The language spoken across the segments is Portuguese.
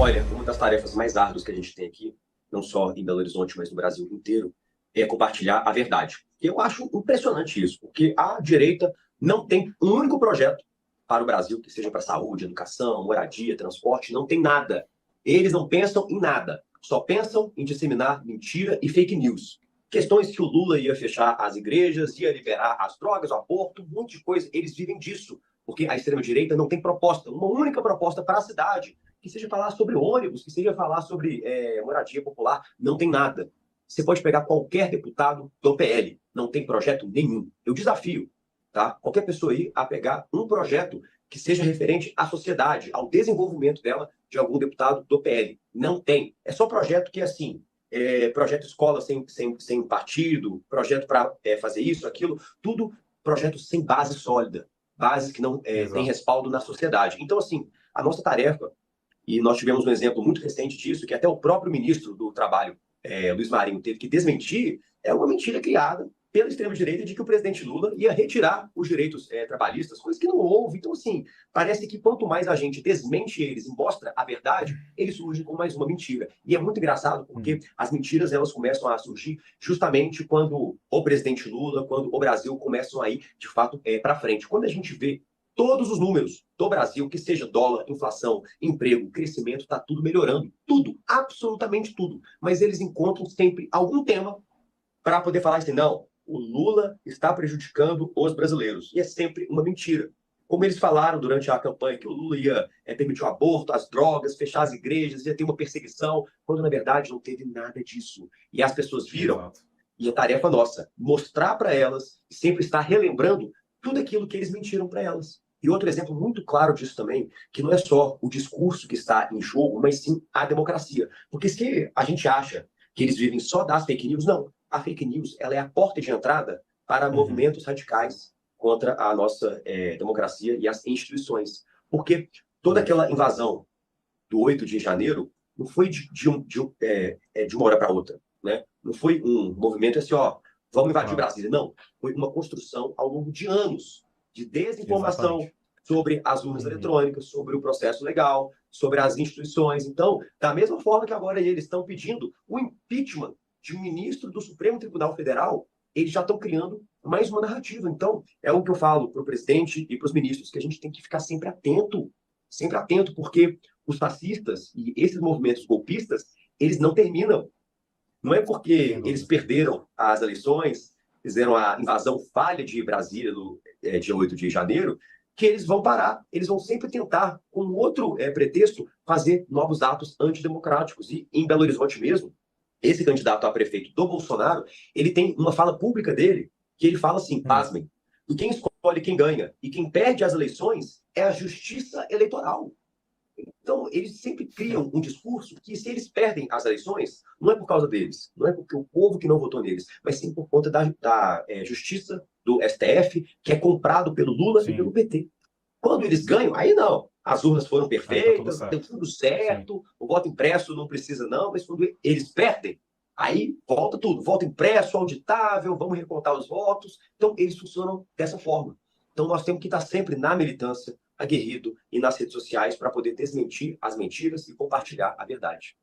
Olha, uma das tarefas mais árduas que a gente tem aqui, não só em Belo Horizonte, mas no Brasil inteiro, é compartilhar a verdade. Eu acho impressionante isso, porque a direita não tem um único projeto para o Brasil, que seja para saúde, educação, moradia, transporte, não tem nada. Eles não pensam em nada, só pensam em disseminar mentira e fake news. Questões que o Lula ia fechar as igrejas, ia liberar as drogas, o aborto, um monte de coisa. Eles vivem disso, porque a extrema-direita não tem proposta, uma única proposta para a cidade, que seja falar sobre ônibus, que seja falar sobre moradia popular, não tem nada. Você pode pegar qualquer deputado do PL, não tem projeto nenhum. Eu desafio, tá? Qualquer pessoa aí a pegar um projeto que seja referente à sociedade, ao desenvolvimento dela, de algum deputado do PL. Não tem. É só projeto que, assim, projeto escola sem partido, projeto para fazer isso, aquilo, tudo projeto sem base sólida, base que não tem Exato. respaldo na sociedade. Então, assim, a nossa tarefa, e nós tivemos um exemplo muito recente disso, que até o próprio ministro do Trabalho, Luiz Marinho, teve que desmentir, é uma mentira criada pela extrema-direita de que o presidente Lula ia retirar os direitos trabalhistas, coisa que não houve. Então, assim, parece que quanto mais a gente desmente eles e mostra a verdade, eles surgem com mais uma mentira. E é muito engraçado porque as mentiras elas começam a surgir justamente quando o presidente Lula, quando o Brasil começam a ir, de fato, para frente. Quando a gente vê todos os números do Brasil, que seja dólar, inflação, emprego, crescimento, está tudo melhorando. Tudo, absolutamente tudo. Mas eles encontram sempre algum tema para poder falar assim, não, o Lula está prejudicando os brasileiros. E é sempre uma mentira. Como eles falaram durante a campanha que o Lula ia permitir o aborto, as drogas, fechar as igrejas, ia ter uma perseguição, quando na verdade não teve nada disso. E as pessoas viram, Exato. e é tarefa nossa, mostrar para elas e sempre estar relembrando tudo aquilo que eles mentiram para elas. E outro exemplo muito claro disso também, que não é só o discurso que está em jogo, mas sim a democracia. Porque se a gente acha que eles vivem só das fake news, não. A fake news ela é a porta de entrada para Uhum. movimentos radicais contra a nossa democracia e as instituições. Porque toda Isso. aquela invasão do 8 de janeiro não foi de uma hora para outra. Né? Não foi um movimento assim, ó, vamos invadir Claro. Brasília. Não. Foi uma construção ao longo de anos de desinformação Exatamente. sobre as urnas Uhum. eletrônicas, sobre o processo legal, sobre as instituições. Então, da mesma forma que agora eles estão pedindo o impeachment de um ministro do Supremo Tribunal Federal, eles já estão criando mais uma narrativa. Então, é o que eu falo para o presidente e para os ministros, que a gente tem que ficar sempre atento, porque os fascistas e esses movimentos golpistas, eles não terminam. Não é Sem porque eles dúvida. perderam as eleições, fizeram a invasão falha de Brasília no dia 8 de janeiro, que eles vão parar. Eles vão sempre tentar, com outro pretexto, fazer novos atos antidemocráticos. E em Belo Horizonte mesmo, esse candidato a prefeito do Bolsonaro, ele tem uma fala pública dele, que ele fala assim, Hum. pasmem, e quem escolhe quem ganha e quem perde as eleições é a justiça eleitoral. Então, eles sempre criam um discurso que, se eles perdem as eleições, não é por causa deles, não é porque o povo que não votou neles, mas sim por conta da justiça do STF, que é comprado pelo Lula e pelo Sim. PT. Quando eles ganham, aí não. As urnas foram Aí tá tudo perfeitas, deu certo. tudo Sim. certo, o voto impresso não precisa não, mas quando eles perdem, aí volta tudo. Voto impresso, auditável, vamos recontar os votos. Então, eles funcionam dessa forma. Então, nós temos que estar sempre na militância, aguerrido e nas redes sociais para poder desmentir as mentiras e compartilhar a verdade.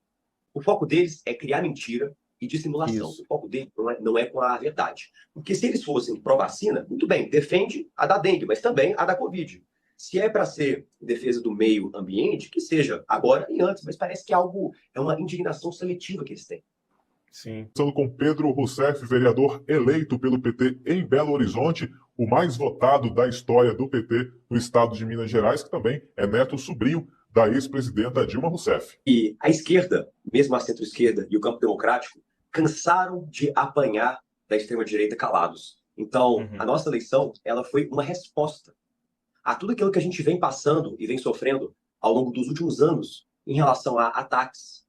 O foco deles é criar mentira e dissimulação. Isso. O foco deles não é com a verdade. Porque se eles fossem pró-vacina, muito bem, defende a da dengue, mas também a da Covid. Se é para ser em defesa do meio ambiente, que seja agora e antes, mas parece que é uma indignação seletiva que eles têm. Sim. Conversando com Pedro Rousseff, vereador eleito pelo PT em Belo Horizonte, o mais votado da história do PT no estado de Minas Gerais, que também é neto sobrinho da ex-presidenta Dilma Rousseff. E a esquerda, mesmo a centro-esquerda e o campo democrático, cansaram de apanhar da extrema-direita calados. Então, a Uhum. nossa eleição ela foi uma resposta a tudo aquilo que a gente vem passando e vem sofrendo ao longo dos últimos anos em relação a ataques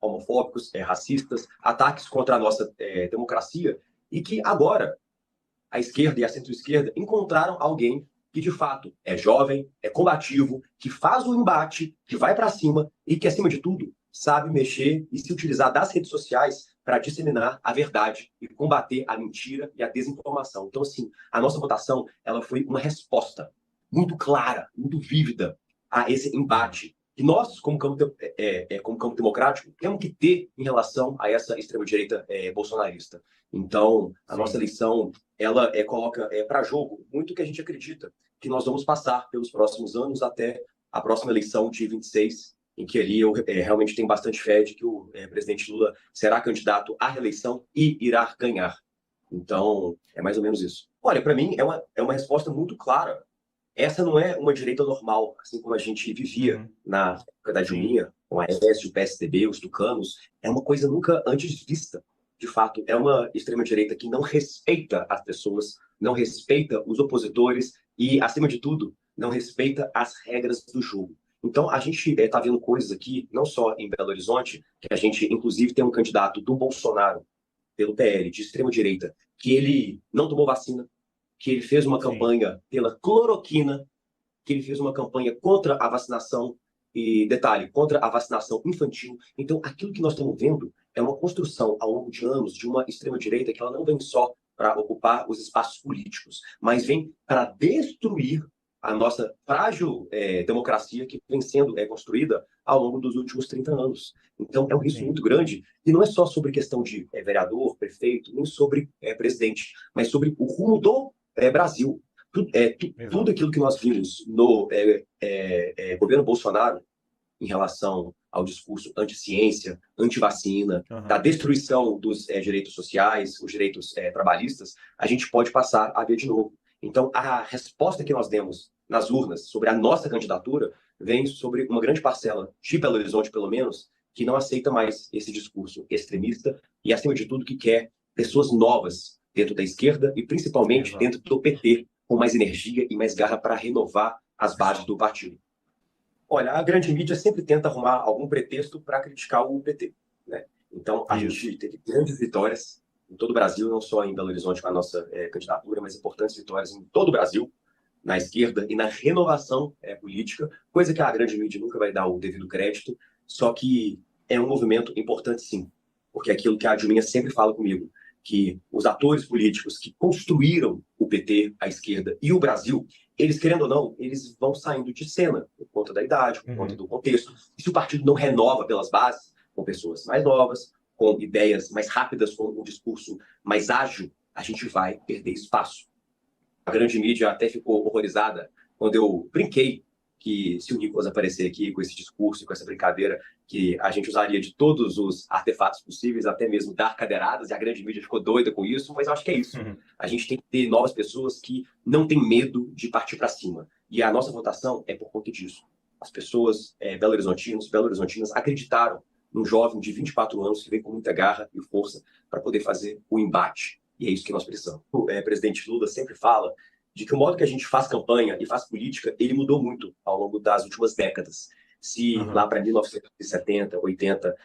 homofóbicos, racistas, ataques contra a nossa democracia, e que agora a esquerda e a centro-esquerda encontraram alguém que de fato é jovem, é combativo, que faz o embate, que vai para cima e que, acima de tudo, sabe mexer e se utilizar das redes sociais para disseminar a verdade e combater a mentira e a desinformação. Então, assim, a nossa votação ela foi uma resposta muito clara, muito vívida a esse Uhum. embate que nós, como campo democrático, temos que ter em relação a essa extrema-direita bolsonarista. Então, a nossa eleição, ela coloca para jogo muito o que a gente acredita que nós vamos passar pelos próximos anos até a próxima eleição de 26, em que ali eu realmente tenho bastante fé de que o presidente Lula será candidato à reeleição e irá ganhar. Então, é mais ou menos isso. Olha, para mim, é uma resposta muito clara. Essa não é uma direita normal, assim como a gente vivia na época da Dilma, com a Aécio, o PSDB, os tucanos. É uma coisa nunca antes vista. De fato, é uma extrema-direita que não respeita as pessoas, não respeita os opositores e, acima de tudo, não respeita as regras do jogo. Então, a gente está vendo coisas aqui, não só em Belo Horizonte, que a gente, inclusive, tem um candidato do Bolsonaro, pelo PL, de extrema-direita, que ele não tomou vacina, que ele fez uma campanha pela cloroquina, que ele fez uma campanha contra a vacinação, e detalhe, contra a vacinação infantil. Então, aquilo que nós estamos vendo é uma construção ao longo de anos de uma extrema-direita que ela não vem só para ocupar os espaços políticos, mas vem para destruir a nossa frágil democracia que vem sendo construída ao longo dos últimos 30 anos. Então, é um risco muito grande, e não é só sobre questão de vereador, prefeito, nem sobre presidente, mas sobre o rumo do Brasil. Tudo aquilo que nós vimos no governo Bolsonaro em relação ao discurso anti-ciência, anti-vacina, da destruição dos direitos sociais, os direitos trabalhistas, a gente pode passar a ver de novo. Então, a resposta que nós demos nas urnas sobre a nossa candidatura vem sobre uma grande parcela de Belo Horizonte, pelo menos, que não aceita mais esse discurso extremista e, acima de tudo, que quer pessoas novas dentro da esquerda e, principalmente, dentro do PT, com mais energia e mais garra para renovar as bases do partido. Olha, a grande mídia sempre tenta arrumar algum pretexto para criticar o PT, né? Então, a gente teve grandes vitórias em todo o Brasil, não só em Belo Horizonte com a nossa candidatura, mas importantes vitórias em todo o Brasil, na esquerda e na renovação política, coisa que a grande mídia nunca vai dar o devido crédito, só que é um movimento importante sim, porque é aquilo que a Dilma sempre fala comigo, que os atores políticos que construíram o PT, a esquerda e o Brasil, eles, querendo ou não, eles vão saindo de cena, por conta da idade, por conta do contexto. E se o partido não renova pelas bases, com pessoas mais novas, com ideias mais rápidas, com um discurso mais ágil, a gente vai perder espaço. A grande mídia até ficou horrorizada quando eu brinquei que se o Nicolas aparecer aqui com esse discurso, com essa brincadeira, que a gente usaria de todos os artefatos possíveis, até mesmo dar cadeiradas, e a grande mídia ficou doida com isso, mas eu acho que é isso. A gente tem que ter novas pessoas que não têm medo de partir para cima. E a nossa votação é por conta disso. As pessoas belo-horizontinas acreditaram num jovem de 24 anos que vem com muita garra e força para poder fazer o embate. E é isso que nós precisamos. O presidente Lula sempre fala de que o modo que a gente faz campanha e faz política, ele mudou muito ao longo das últimas décadas. Se lá para 1970, 80,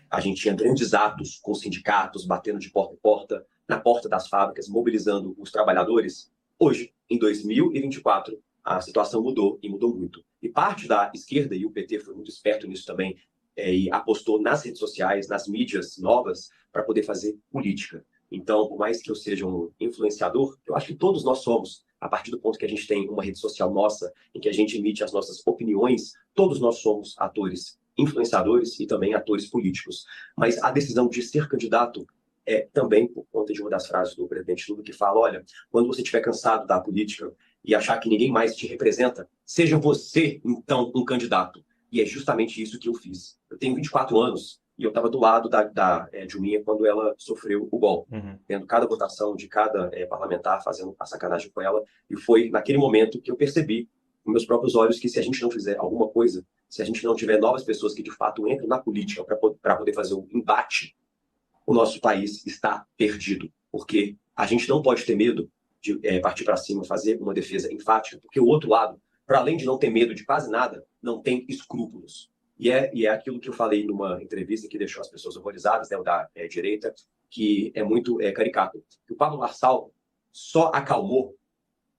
a gente tinha grandes atos com sindicatos batendo de porta em porta, na porta das fábricas, mobilizando os trabalhadores, hoje, em 2024, a situação mudou e mudou muito. E parte da esquerda, e o PT foi muito esperto nisso também, e apostou nas redes sociais, nas mídias novas, para poder fazer política. Então, por mais que eu seja um influenciador, eu acho que todos nós somos, a partir do ponto que a gente tem uma rede social nossa, em que a gente emite as nossas opiniões, todos nós somos atores influenciadores e também atores políticos. Mas a decisão de ser candidato é também por conta de uma das frases do presidente Lula que fala, olha, quando você estiver cansado da política e achar que ninguém mais te representa, seja você, então, um candidato. E é justamente isso que eu fiz. Eu tenho 24 anos, e eu estava do lado da Dilma quando ela sofreu o golpe, vendo cada votação de cada parlamentar, fazendo a sacanagem com ela. E foi naquele momento que eu percebi, com meus próprios olhos, que se a gente não fizer alguma coisa, se a gente não tiver novas pessoas que de fato entram na política para poder fazer um embate, o nosso país está perdido. Porque a gente não pode ter medo de partir para cima, fazer uma defesa enfática, porque o outro lado, para além de não ter medo de quase nada, não tem escrúpulos. E é aquilo que eu falei numa entrevista que deixou as pessoas horrorizadas, né, o da direita, que é muito caricato. Que o Pablo Marçal só acalmou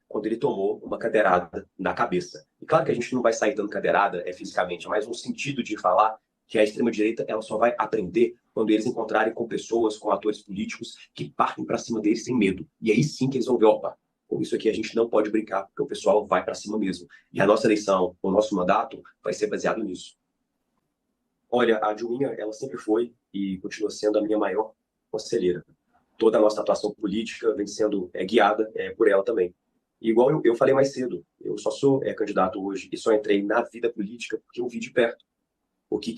quando ele tomou uma cadeirada na cabeça. E claro que a gente não vai sair dando cadeirada fisicamente, é mais um sentido de falar que a extrema-direita ela só vai aprender quando eles encontrarem com pessoas, com atores políticos que partem para cima deles sem medo. E aí sim que eles vão ver, opa, com isso aqui a gente não pode brincar, porque o pessoal vai para cima mesmo. E a nossa eleição, o nosso mandato, vai ser baseado nisso. Olha, a Dilminha, ela sempre foi e continua sendo a minha maior conselheira. Toda a nossa atuação política vem sendo guiada por ela também. E igual eu falei mais cedo, eu só sou candidato hoje e só entrei na vida política porque eu vi de perto o que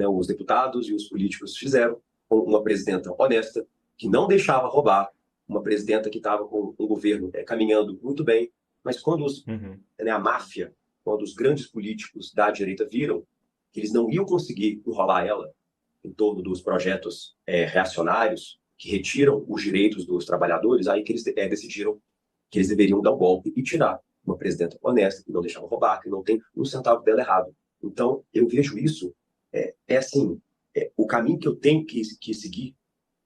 os deputados e os políticos fizeram com uma presidenta honesta, que não deixava roubar, uma presidenta que estava com um governo caminhando muito bem, mas quando Uhum. a máfia, quando os grandes políticos da direita viram que eles não iam conseguir enrolar ela em torno dos projetos reacionários que retiram os direitos dos trabalhadores, aí que eles decidiram que eles deveriam dar um golpe e tirar uma presidenta honesta, que não deixava roubar, que não tem um centavo dela errado. Então, eu vejo isso, assim, o caminho que eu tenho que seguir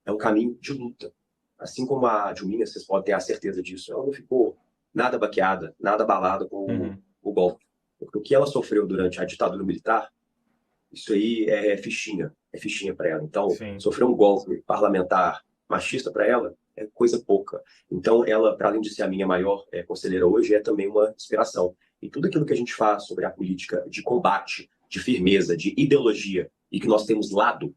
é um caminho de luta. Assim como a Dilminha, vocês podem ter a certeza disso, ela não ficou nada baqueada, nada abalada com Uhum. o golpe. Porque o que ela sofreu durante a ditadura militar, isso aí é fichinha para ela. Então, Sim. sofrer um golpe parlamentar machista para ela é coisa pouca. Então, ela, para além de ser a minha maior conselheira hoje, é também uma inspiração. E tudo aquilo que a gente faz sobre a política de combate, de firmeza, de ideologia, e que nós temos do lado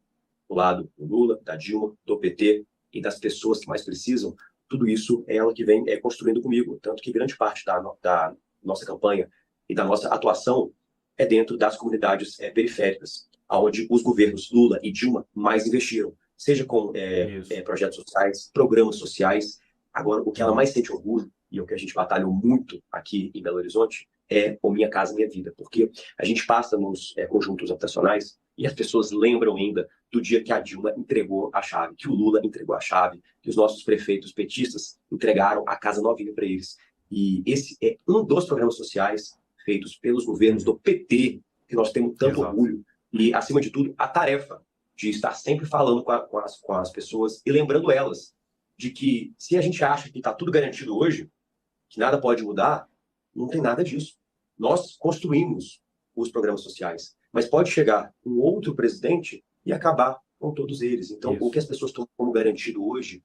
do Lula, da Dilma, do PT e das pessoas que mais precisam, tudo isso é ela que vem construindo comigo. Tanto que grande parte da nossa campanha e da nossa atuação é dentro das comunidades periféricas, onde os governos Lula e Dilma mais investiram, seja com Isso. projetos sociais, programas sociais. Agora, o que ela Uhum. mais sente orgulho, e o que a gente batalhou muito aqui em Belo Horizonte, é o Minha Casa Minha Vida, porque a gente passa nos conjuntos habitacionais e as pessoas lembram ainda do dia que a Dilma entregou a chave, que o Lula entregou a chave, que os nossos prefeitos petistas entregaram a casa novinha para eles. E esse é um dos programas sociais feitos pelos governos do Uhum. PT, que nós temos tanto Exato. orgulho. E, acima de tudo, a tarefa de estar sempre falando com as pessoas e lembrando elas de que se a gente acha que está tudo garantido hoje, que nada pode mudar, não tem nada disso. Nós construímos os programas sociais, mas pode chegar um outro presidente e acabar com todos eles. Então, o que Isso. as pessoas tomam como garantido hoje,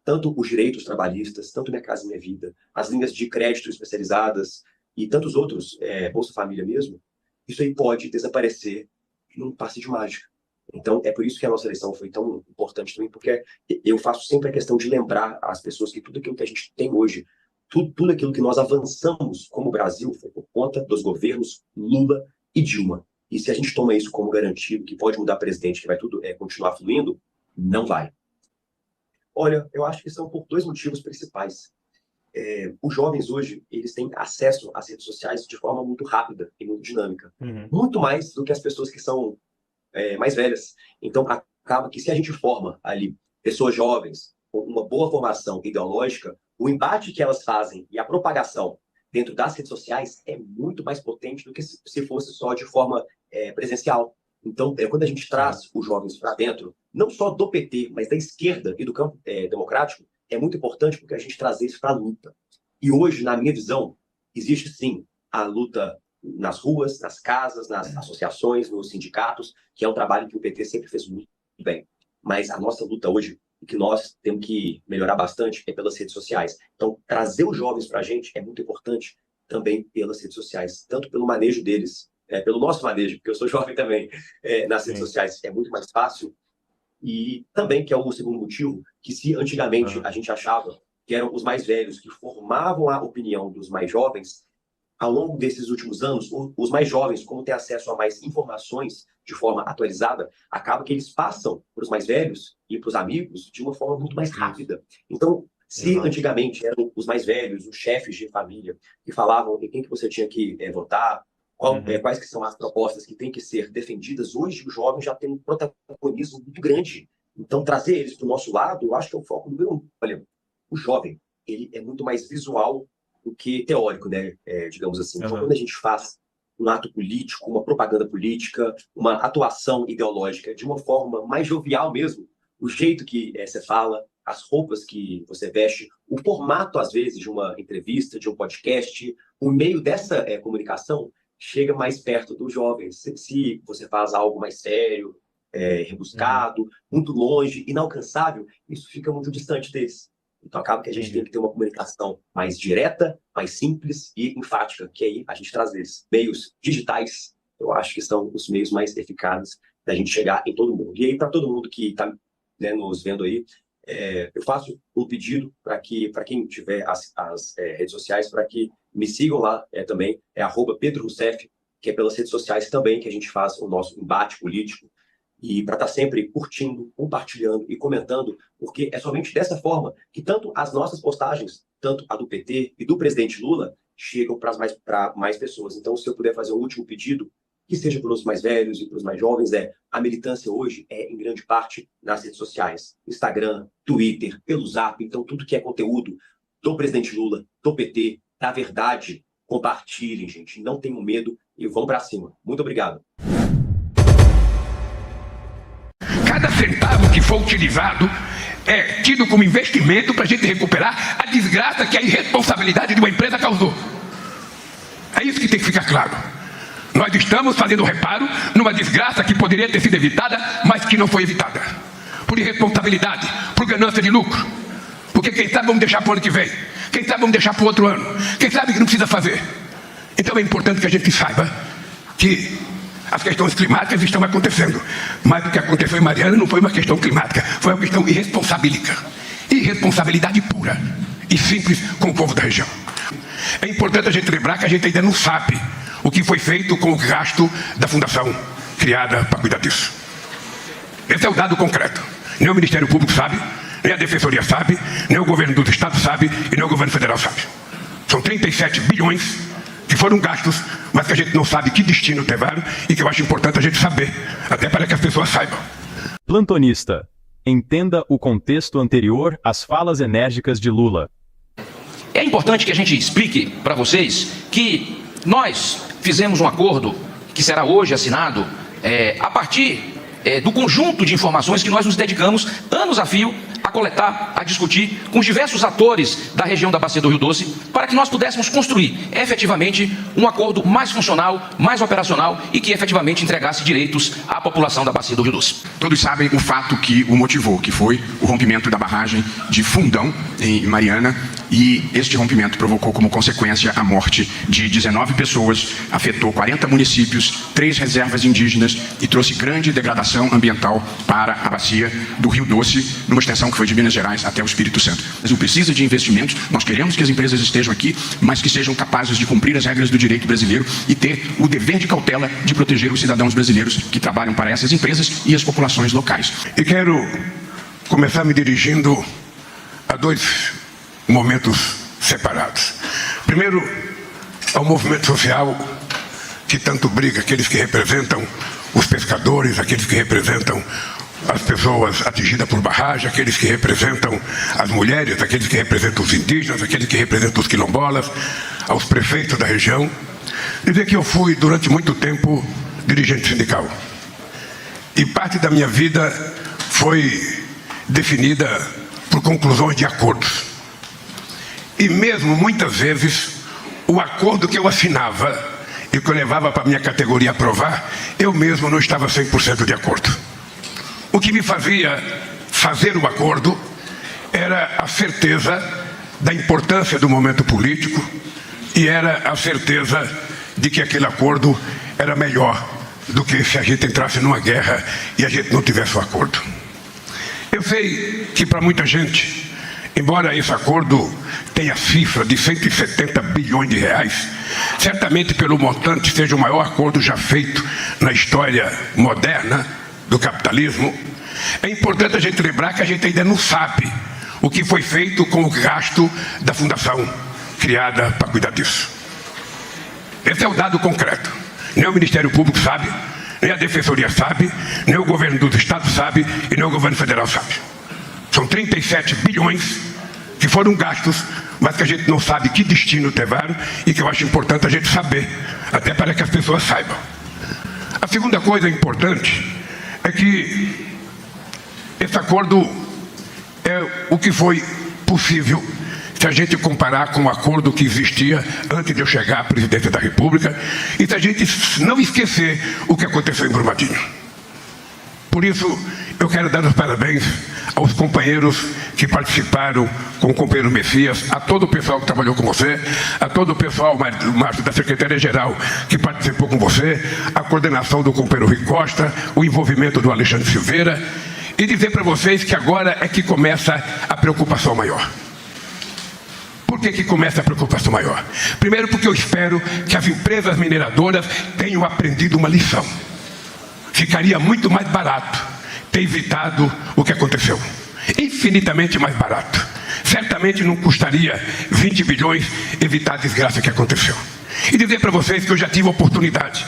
tanto os direitos trabalhistas, tanto Minha Casa Minha Vida, as linhas de crédito especializadas e tantos outros, Bolsa Família mesmo, isso aí pode desaparecer num passe de mágica. Então, é por isso que a nossa eleição foi tão importante também, porque eu faço sempre a questão de lembrar às pessoas que tudo aquilo que a gente tem hoje, tudo aquilo que nós avançamos como Brasil foi por conta dos governos Lula e Dilma. E se a gente toma isso como garantido, que pode mudar presidente, que vai tudo continuar fluindo, não vai. Olha, eu acho que são por dois motivos principais. Os jovens hoje, eles têm acesso às redes sociais de forma muito rápida e muito dinâmica. Uhum. Muito mais do que as pessoas que são mais velhas. Então, acaba que se a gente forma ali pessoas jovens com uma boa formação ideológica, o embate que elas fazem e a propagação dentro das redes sociais é muito mais potente do que se fosse só de forma presencial. Então, quando a gente Sim. traz os jovens para dentro, não só do PT, mas da esquerda e do campo democrático, é muito importante porque a gente traz isso para a luta. E hoje, na minha visão, existe sim a luta nas ruas, nas casas, nas associações, nos sindicatos, que é um trabalho que o PT sempre fez muito bem. Mas a nossa luta hoje, o que nós temos que melhorar bastante, é pelas redes sociais. Então, trazer os jovens para a gente é muito importante também pelas redes sociais, tanto pelo manejo deles, pelo nosso manejo, porque eu sou jovem também, nas redes Sim. sociais é muito mais fácil, e também, que é o segundo motivo, que se antigamente Aham. a gente achava que eram os mais velhos que formavam a opinião dos mais jovens, ao longo desses últimos anos, os mais jovens, como têm acesso a mais informações de forma atualizada, acaba que eles passam para os mais velhos e para os amigos de uma forma muito mais Isso. rápida. Então, se Exato. antigamente eram os mais velhos, os chefes de família, que falavam em quem que você tinha que votar, Uhum. quais que são as propostas que têm que ser defendidas, hoje o jovem já tem um protagonismo muito grande. Então, trazer eles para o nosso lado, eu acho que é o foco número um. Olha, o jovem, ele é muito mais visual do que teórico, né? Digamos assim. Então, quando Aham. a gente faz um ato político, uma propaganda política, uma atuação ideológica de uma forma mais jovial mesmo, o jeito que você fala, as roupas que você veste, o formato, às vezes, de uma entrevista, de um podcast, o meio dessa comunicação chega mais perto dos jovens. Se você faz algo mais sério, Uhum. rebuscado, muito longe, inalcançável, isso fica muito distante deles. Então acaba que a gente tem Entendi. que ter uma comunicação mais direta, mais simples e enfática, que aí a gente traz eles meios digitais eu acho que são os meios mais eficazes da gente chegar em todo mundo. E aí, para todo mundo que está, né, nos vendo aí, eu faço um pedido para quem tiver as redes sociais, para que me sigam lá também, é @PedroRousseff, que é pelas redes sociais também que a gente faz o nosso embate político, e para estar sempre curtindo, compartilhando e comentando, porque é somente dessa forma que tanto as nossas postagens, tanto a do PT e do presidente Lula, chegam para mais pessoas. Então, se eu puder fazer um último pedido, que seja para os mais velhos e para os mais jovens, a militância hoje é, em grande parte, nas redes sociais. Instagram, Twitter, pelo Zap. Então, tudo que é conteúdo do presidente Lula, do PT, da verdade, compartilhem, gente. Não tenham medo e vão para cima. Muito obrigado. Cada centavo que for utilizado é tido como investimento para a gente recuperar a desgraça que a irresponsabilidade de uma empresa causou. É isso que tem que ficar claro. Nós estamos fazendo reparo numa desgraça que poderia ter sido evitada, mas que não foi evitada. Por irresponsabilidade, por ganância de lucro. Porque quem sabe vamos deixar para o ano que vem. Quem sabe vamos deixar para o outro ano. Quem sabe que não precisa fazer. Então é importante que a gente saiba que as questões climáticas estão acontecendo. Mas o que aconteceu em Mariana não foi uma questão climática, foi uma questão irresponsabilística. Irresponsabilidade pura e simples com o povo da região. É importante a gente lembrar que a gente ainda não sabe o que foi feito com o gasto da fundação criada para cuidar disso. Esse é o dado concreto. Nem o Ministério Público sabe, nem a Defensoria sabe, nem o governo do Estado sabe e nem o governo federal sabe. São 37 bilhões que foram gastos, mas que a gente não sabe que destino tiveram e que eu acho importante a gente saber, até para que as pessoas saibam. Plantonista, entenda o contexto anterior às falas enérgicas de Lula. É importante que a gente explique para vocês que nós fizemos um acordo que será hoje assinado a partir do conjunto de informações que nós nos dedicamos anos a fio a coletar, a discutir com os diversos atores da região da Bacia do Rio Doce, para que nós pudéssemos construir efetivamente um acordo mais funcional, mais operacional e que efetivamente entregasse direitos à população da Bacia do Rio Doce. Todos sabem o fato que o motivou, que foi o rompimento da barragem de Fundão, em Mariana, e este rompimento provocou como consequência a morte de 19 pessoas, afetou 40 municípios, 3 reservas indígenas e trouxe grande degradação ambiental para a Bacia do Rio Doce, numa extensão que foi de Minas Gerais até o Espírito Santo. O Brasil precisa de investimentos, nós queremos que as empresas estejam aqui, mas que sejam capazes de cumprir as regras do direito brasileiro e ter o dever de cautela de proteger os cidadãos brasileiros que trabalham para essas empresas e as populações locais. E quero começar me dirigindo a 2 momentos separados. Primeiro, ao movimento social que tanto briga, aqueles que representam os pescadores, aqueles que representam as pessoas atingidas por barragem, aqueles que representam as mulheres, aqueles que representam os indígenas, aqueles que representam os quilombolas, aos prefeitos da região. Dizer que eu fui, durante muito tempo, dirigente sindical. E parte da minha vida foi definida por conclusões de acordos. E mesmo, muitas vezes, o acordo que eu assinava e que eu levava para a minha categoria aprovar, eu mesmo não estava 100% de acordo. O que me fazia fazer o acordo era a certeza da importância do momento político e era a certeza de que aquele acordo era melhor do que se a gente entrasse numa guerra e a gente não tivesse o acordo. Eu sei que para muita gente, embora esse acordo tenha cifra de 170 bilhões de reais, certamente pelo montante seja o maior acordo já feito na história moderna do capitalismo, é importante a gente lembrar que a gente ainda não sabe o que foi feito com o gasto da fundação criada para cuidar disso. Esse é o dado concreto. Nem o Ministério Público sabe, nem a Defensoria sabe, nem o governo do Estado sabe e nem o governo federal sabe. São 37 bilhões que foram gastos, mas que a gente não sabe que destino tiveram e que eu acho importante a gente saber, até para que as pessoas saibam. A segunda coisa importante é que esse acordo é o que foi possível se a gente comparar com o acordo que existia antes de eu chegar à presidência da República e se a gente não esquecer o que aconteceu em Brumadinho. Por isso, eu quero dar os parabéns aos companheiros que participaram, com o companheiro Messias, a todo o pessoal que trabalhou com você, a todo o pessoal Márcio, da Secretaria-Geral que participou com você, a coordenação do companheiro Rui Costa, o envolvimento do Alexandre Silveira, e dizer para vocês que agora é que começa a preocupação maior. Por que começa a preocupação maior? Primeiro, porque eu espero que as empresas mineradoras tenham aprendido uma lição. Ficaria muito mais barato ter evitado o que aconteceu. Infinitamente mais barato. Certamente não custaria 20 bilhões evitar a desgraça que aconteceu. E dizer para vocês que eu já tive a oportunidade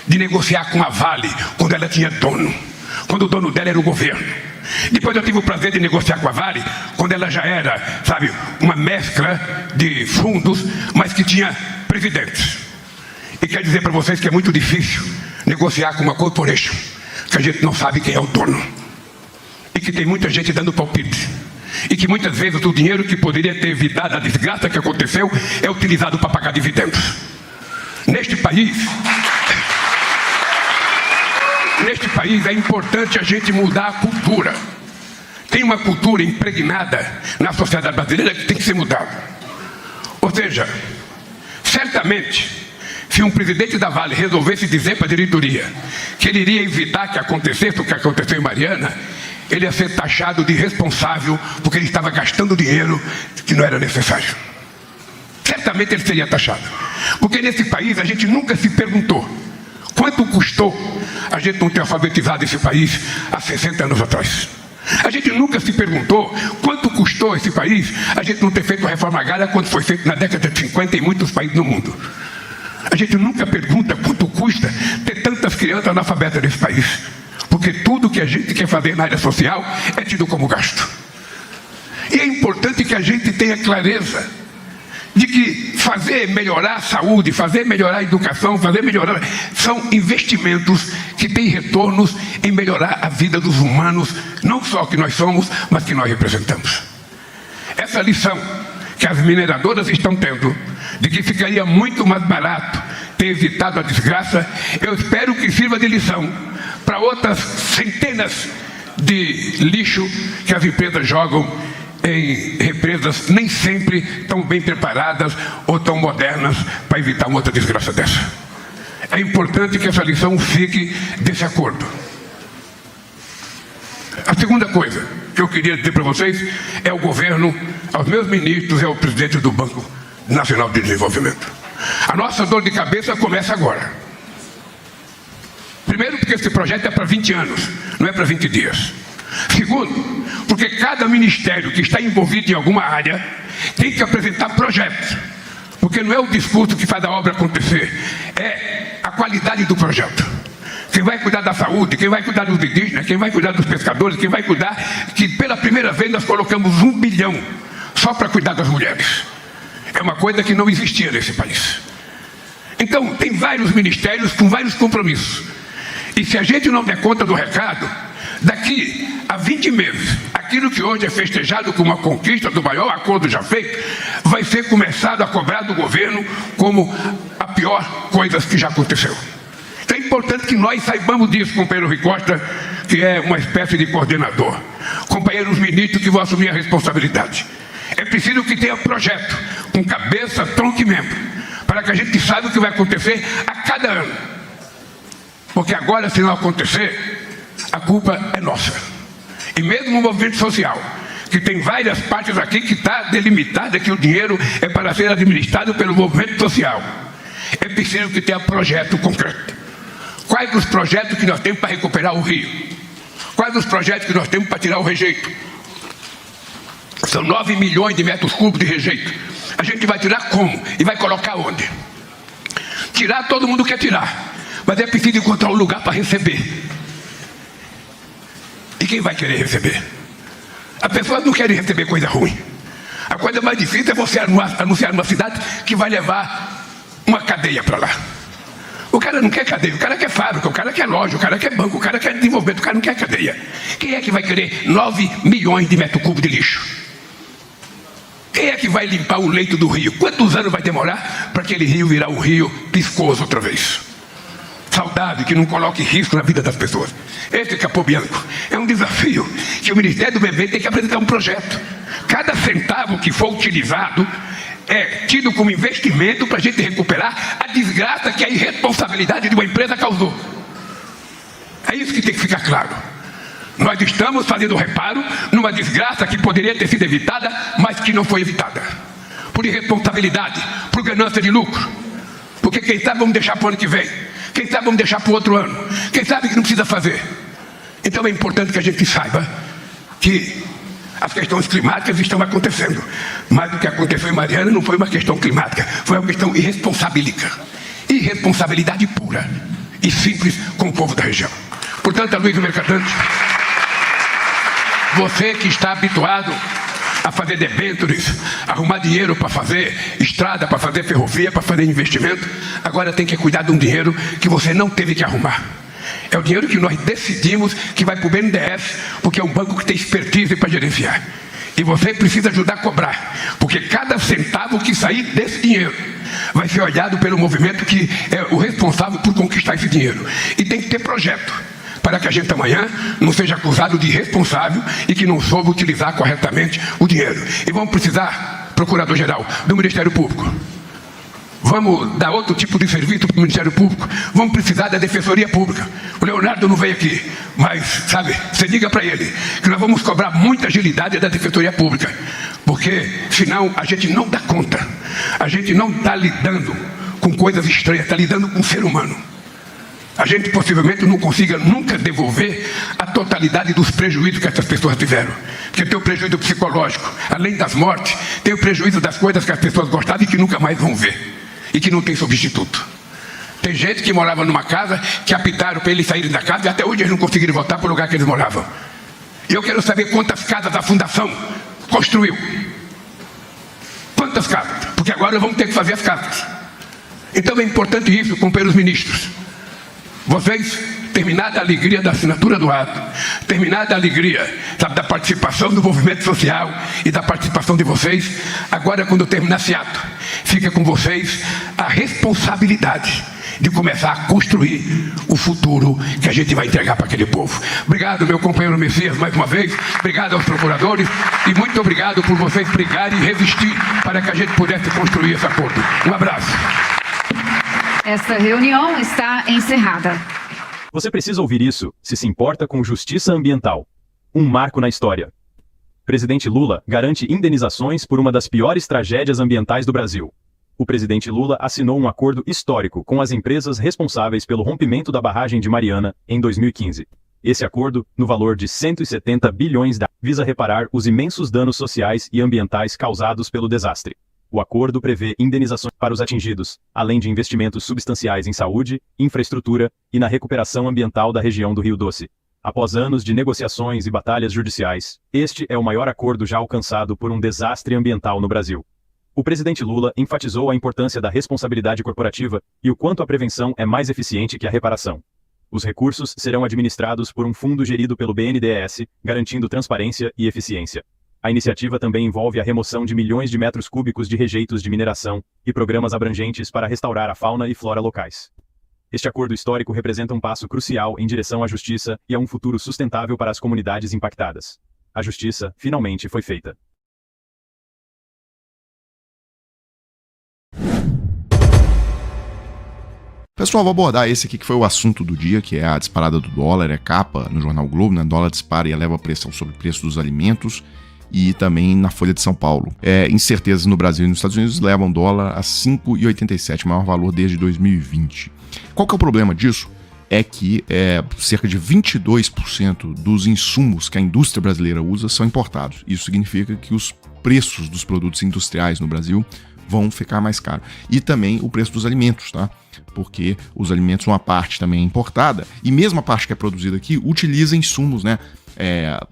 de negociar com a Vale quando ela tinha dono. Quando o dono dela era o governo. Depois eu tive o prazer de negociar com a Vale quando ela já era, sabe, uma mescla de fundos, mas que tinha presidentes. E quero dizer para vocês que é muito difícil negociar com uma corporation, que a gente não sabe quem é o dono. E que tem muita gente dando palpite. E que muitas vezes o dinheiro que poderia ter evitado a desgraça que aconteceu é utilizado para pagar dividendos. Neste país é importante a gente mudar a cultura. Tem uma cultura impregnada na sociedade brasileira que tem que ser mudada. Ou seja, certamente, se um presidente da Vale resolvesse dizer para a diretoria que ele iria evitar que acontecesse o que aconteceu em Mariana, ele ia ser taxado de irresponsável porque ele estava gastando dinheiro que não era necessário. Certamente ele seria taxado. Porque nesse país a gente nunca se perguntou quanto custou a gente não ter alfabetizado esse país há 60 anos atrás. A gente nunca se perguntou quanto custou esse país a gente não ter feito reforma agrária quando foi feito na década de 50 em muitos países no mundo. A gente nunca pergunta quanto custa ter tantas crianças analfabetas nesse país. Porque tudo que a gente quer fazer na área social é tido como gasto. E é importante que a gente tenha clareza de que melhorar a saúde, melhorar a educação, melhorar... são investimentos que têm retornos em melhorar a vida dos humanos, não só que nós somos, mas que nós representamos. Essa lição que as mineradoras estão tendo, de que ficaria muito mais barato ter evitado a desgraça, eu espero que sirva de lição para outras centenas de lixo que as empresas jogam em represas nem sempre tão bem preparadas ou tão modernas para evitar uma outra desgraça dessa. É importante que essa lição fique desse acordo. A segunda coisa que eu queria dizer para vocês é ao governo, aos meus ministros e ao presidente do Banco Nacional de Desenvolvimento. A nossa dor de cabeça começa agora. Primeiro, porque esse projeto é para 20 anos, não é para 20 dias. Segundo, porque cada ministério que está envolvido em alguma área tem que apresentar projetos. Porque não é o discurso que faz a obra acontecer, é a qualidade do projeto. Quem vai cuidar da saúde, quem vai cuidar dos indígenas, quem vai cuidar dos pescadores, quem vai cuidar que pela primeira vez nós colocamos 1 bilhão só para cuidar das mulheres. É uma coisa que não existia nesse país. Então, tem vários ministérios com vários compromissos. E se a gente não der conta do recado, daqui a 20 meses, aquilo que hoje é festejado como uma conquista do maior acordo já feito, vai ser começado a cobrar do governo como a pior coisa que já aconteceu. Então é importante que nós saibamos disso, companheiro Rui Costa, que é uma espécie de coordenador. Companheiros ministros que vão assumir a responsabilidade. É preciso que tenha projeto, com cabeça, tronco e membro, para que a gente saiba o que vai acontecer a cada ano. Porque agora, se não acontecer, a culpa é nossa. E mesmo o movimento social, que tem várias partes aqui que está delimitada que o dinheiro é para ser administrado pelo movimento social, é preciso que tenha projeto concreto. Quais os projetos que nós temos para recuperar o rio? Quais os projetos que nós temos para tirar o rejeito? São 9 milhões de metros cúbicos de rejeito. A gente vai tirar como? E vai colocar onde? Tirar, todo mundo quer tirar. Mas é preciso encontrar um lugar para receber. E quem vai querer receber? As pessoas não querem receber coisa ruim. A coisa mais difícil é você anunciar numa cidade que vai levar uma cadeia para lá. O cara não quer cadeia, o cara quer fábrica, o cara quer loja, o cara quer banco, o cara quer desenvolvimento, o cara não quer cadeia. Quem é que vai querer 9 milhões de metros cúbicos de lixo? Quem é que vai limpar o leito do rio? Quantos anos vai demorar para aquele rio virar um rio piscoso outra vez? saudável, que não coloque risco na vida das pessoas. Esse é Capô Bianco. É um desafio que o Ministério do Meio Ambiente tem que apresentar um projeto. Cada centavo que for utilizado é tido como investimento para a gente recuperar a desgraça que a irresponsabilidade de uma empresa causou. É isso que tem que ficar claro. Nós estamos fazendo reparo numa desgraça que poderia ter sido evitada, mas que não foi evitada. Por irresponsabilidade, por ganância de lucro. Porque quem sabe vamos deixar para o ano que vem. Quem sabe vamos deixar para o outro ano. Quem sabe que não precisa fazer. Então é importante que a gente saiba que as questões climáticas estão acontecendo. Mas o que aconteceu em Mariana não foi uma questão climática, foi uma questão irresponsabilística. Irresponsabilidade pura e simples com o povo da região. Portanto, Aloysio Mercadante, você que está habituado a fazer debêntures, arrumar dinheiro para fazer estrada, para fazer ferrovia, para fazer investimento, agora tem que cuidar de um dinheiro que você não teve que arrumar. É o dinheiro que nós decidimos que vai para o BNDES, porque é um banco que tem expertise para gerenciar. E você precisa ajudar a cobrar, porque cada centavo que sair desse dinheiro vai ser olhado pelo movimento que é o responsável por conquistar esse dinheiro. E tem que ter projeto, para que a gente amanhã não seja acusado de irresponsável e que não soube utilizar corretamente o dinheiro. E vamos precisar, Procurador-Geral, do Ministério Público. Vamos dar outro tipo de serviço para o Ministério Público. Vamos precisar da Defensoria Pública. O Leonardo não veio aqui, mas, sabe, você diga para ele que nós vamos cobrar muita agilidade da Defensoria Pública, porque, senão, a gente não dá conta. A gente não está lidando com coisas estranhas, está lidando com o ser humano. A gente possivelmente não consiga nunca devolver a totalidade dos prejuízos que essas pessoas tiveram. Porque tem o prejuízo psicológico, além das mortes, tem o prejuízo das coisas que as pessoas gostavam e que nunca mais vão ver. E que não tem substituto. Tem gente que morava numa casa que apitaram para eles saírem da casa e até hoje eles não conseguiram voltar para o lugar que eles moravam. E eu quero saber quantas casas a Fundação construiu. Quantas casas? Porque agora vamos ter que fazer as casas. Então é importante isso, companheiros ministros. Vocês, terminada a alegria da assinatura do ato, terminada a alegria, sabe, da participação do movimento social e da participação de vocês, agora quando terminar esse ato, fica com vocês a responsabilidade de começar a construir o futuro que a gente vai entregar para aquele povo. Obrigado, meu companheiro Messias, mais uma vez. Obrigado aos procuradores e muito obrigado por vocês brigarem e resistir para que a gente pudesse construir esse acordo. Um abraço. Esta reunião está encerrada. Você precisa ouvir isso se se importa com justiça ambiental. Um marco na história. Presidente Lula garante indenizações por uma das piores tragédias ambientais do Brasil. O presidente Lula assinou um acordo histórico com as empresas responsáveis pelo rompimento da barragem de Mariana em 2015. Esse acordo, no valor de 170 bilhões, visa reparar os imensos danos sociais e ambientais causados pelo desastre. O acordo prevê indenizações para os atingidos, além de investimentos substanciais em saúde, infraestrutura e na recuperação ambiental da região do Rio Doce. Após anos de negociações e batalhas judiciais, este é o maior acordo já alcançado por um desastre ambiental no Brasil. O presidente Lula enfatizou a importância da responsabilidade corporativa e o quanto a prevenção é mais eficiente que a reparação. Os recursos serão administrados por um fundo gerido pelo BNDES, garantindo transparência e eficiência. A iniciativa também envolve a remoção de milhões de metros cúbicos de rejeitos de mineração e programas abrangentes para restaurar a fauna e flora locais. Este acordo histórico representa um passo crucial em direção à justiça e a um futuro sustentável para as comunidades impactadas. A justiça finalmente foi feita. Pessoal, vou abordar esse aqui que foi o assunto do dia, que é a disparada do dólar, é capa no Jornal Globo, né? Dólar dispara e eleva a pressão sobre o preço dos alimentos. E também na Folha de São Paulo. Incertezas no Brasil e nos Estados Unidos levam o dólar a 5,87, o maior valor desde 2020. Qual que é o problema disso? É que cerca de 22% dos insumos que a indústria brasileira usa são importados. Isso significa que os preços dos produtos industriais no Brasil vão ficar mais caros. E também o preço dos alimentos, tá? Porque os alimentos, uma parte também é importada, e mesmo a parte que é produzida aqui utiliza insumos, né?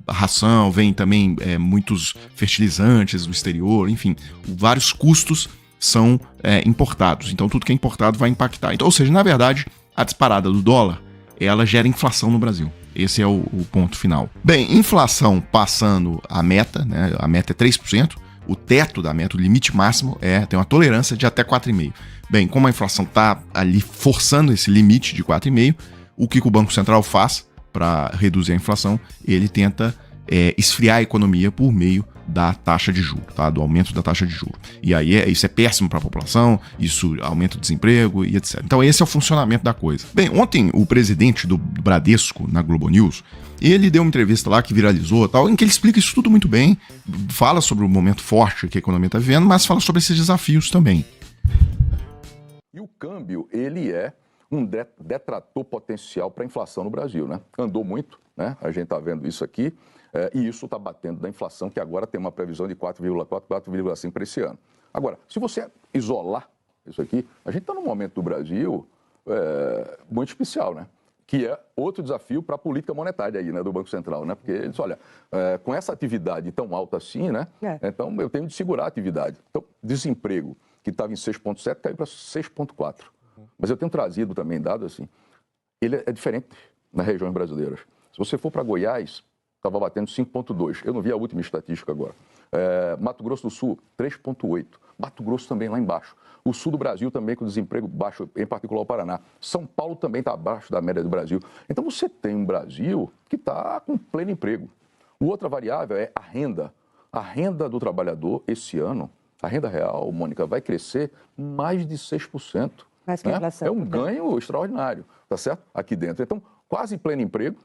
Ração, vem também muitos fertilizantes do exterior, enfim, vários custos são importados. Então tudo que é importado vai impactar. Então, ou seja, na verdade, a disparada do dólar, ela gera inflação no Brasil. Esse é o ponto final. Bem, inflação passando a meta, né? A meta é 3%. o teto da meta, o limite máximo tem uma tolerância de até 4,5%. Bem, como a inflação está ali forçando esse limite de 4,5%, o que o Banco Central faz para reduzir a inflação? Ele tenta esfriar a economia por meio da taxa de juros, tá? Do aumento da taxa de juros. E aí isso é péssimo para a população, isso aumenta o desemprego e etc. Então esse é o funcionamento da coisa. Bem, ontem o presidente do Bradesco, na Globo News, ele deu uma entrevista lá que viralizou, tal, em que ele explica isso tudo muito bem, fala sobre o momento forte que a economia está vivendo, mas fala sobre esses desafios também. E o câmbio, ele é um detrator potencial para a inflação no Brasil, né? Andou muito, né? A gente está vendo isso aqui. E isso está batendo da inflação, que agora tem uma previsão de 4,4%, 4,5% para esse ano. Agora, se você isolar isso aqui, a gente está num momento do Brasil muito especial, né? Que é outro desafio para a política monetária aí, né, do Banco Central, né? Porque eles, olha, com essa atividade tão alta assim, né? Então eu tenho de segurar a atividade. Então, desemprego, que estava em 6,7%, caiu para 6,4%. Mas eu tenho trazido também dados assim, ele é diferente nas regiões brasileiras. Se você for para Goiás, estava batendo 5,2%. Eu não vi a última estatística agora. Mato Grosso do Sul, 3,8%. Mato Grosso também lá embaixo. O sul do Brasil também com desemprego baixo, em particular o Paraná. São Paulo também está abaixo da média do Brasil. Então você tem um Brasil que está com pleno emprego. Outra variável é a renda. A renda do trabalhador esse ano, a renda real, Mônica, vai crescer mais de 6%. Mais que a inflação. É um ganho extraordinário, tá certo? Aqui dentro. Então, quase pleno emprego,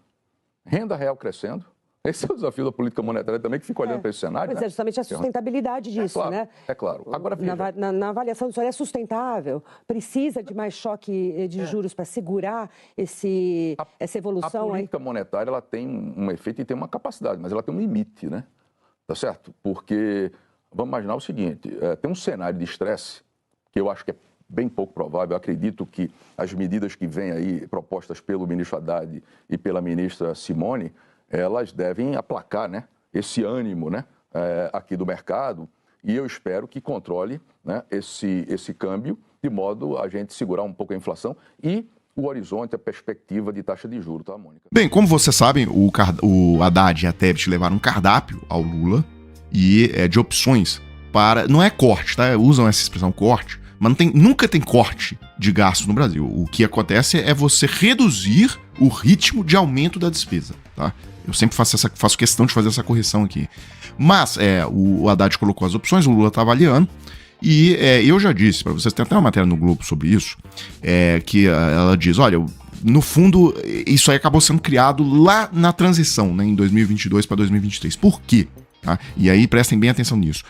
renda real crescendo. Esse é o desafio da política monetária também, que fica olhando para esse cenário. Mas é justamente a sustentabilidade disso, claro, né? É claro. Agora, na avaliação do senhor, é sustentável? Precisa de mais choque de juros para segurar essa evolução? A política monetária ela tem um efeito e tem uma capacidade, mas ela tem um limite, né? Tá certo? Porque, vamos imaginar o seguinte, tem um cenário de estresse que eu acho que é bem pouco provável. Eu acredito que as medidas que vêm aí propostas pelo ministro Haddad e pela ministra Simone, elas devem aplacar, né, esse ânimo, né, aqui do mercado, e eu espero que controle, né, esse câmbio, de modo a gente segurar um pouco a inflação e o horizonte, a perspectiva de taxa de juros, tá, Mônica? Bem, como vocês sabem, o Haddad e a Tebet levaram um cardápio ao Lula e de opções para... Não é corte, tá? Usam essa expressão corte, mas nunca tem corte de gasto no Brasil. O que acontece é você reduzir o ritmo de aumento da despesa, tá? Eu sempre faço questão de fazer essa correção aqui. Mas o Haddad colocou as opções, o Lula está avaliando, e eu já disse para vocês, tem até uma matéria no Globo sobre isso, que ela diz, olha, no fundo, isso aí acabou sendo criado lá na transição, né, em 2022 para 2023. Por quê? Tá? E aí prestem bem atenção nisso.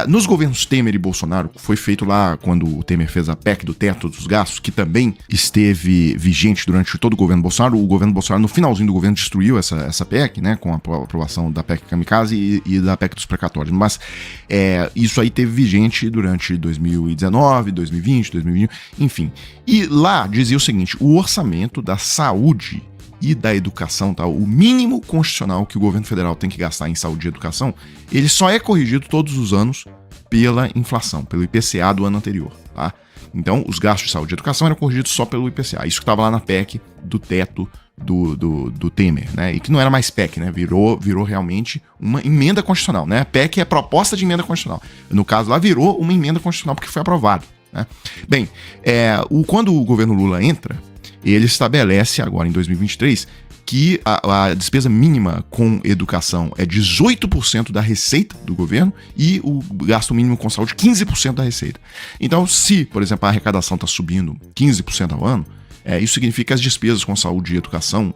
Nos governos Temer e Bolsonaro, foi feito lá quando o Temer fez a PEC do teto dos gastos, que também esteve vigente durante todo o governo Bolsonaro. O governo Bolsonaro, no finalzinho do governo, destruiu essa PEC, né, com a aprovação da PEC Kamikaze e da PEC dos precatórios. Mas isso aí teve vigente durante 2019, 2020, 2021, enfim. E lá dizia o seguinte, o orçamento da saúde e da educação, tá? O mínimo constitucional que o governo federal tem que gastar em saúde e educação, ele só é corrigido todos os anos pela inflação, pelo IPCA do ano anterior, tá? Então, os gastos de saúde e educação eram corrigidos só pelo IPCA. Isso que estava lá na PEC do teto do Temer, né? E que não era mais PEC, né? Virou realmente uma emenda constitucional, né? PEC é proposta de emenda constitucional. No caso lá, virou uma emenda constitucional porque foi aprovado, né? Bem, quando o governo Lula entra, ele estabelece agora em 2023 que a despesa mínima com educação é 18% da receita do governo e o gasto mínimo com saúde 15% da receita. Então, se, por exemplo, a arrecadação está subindo 15% ao ano, isso significa que as despesas com saúde e educação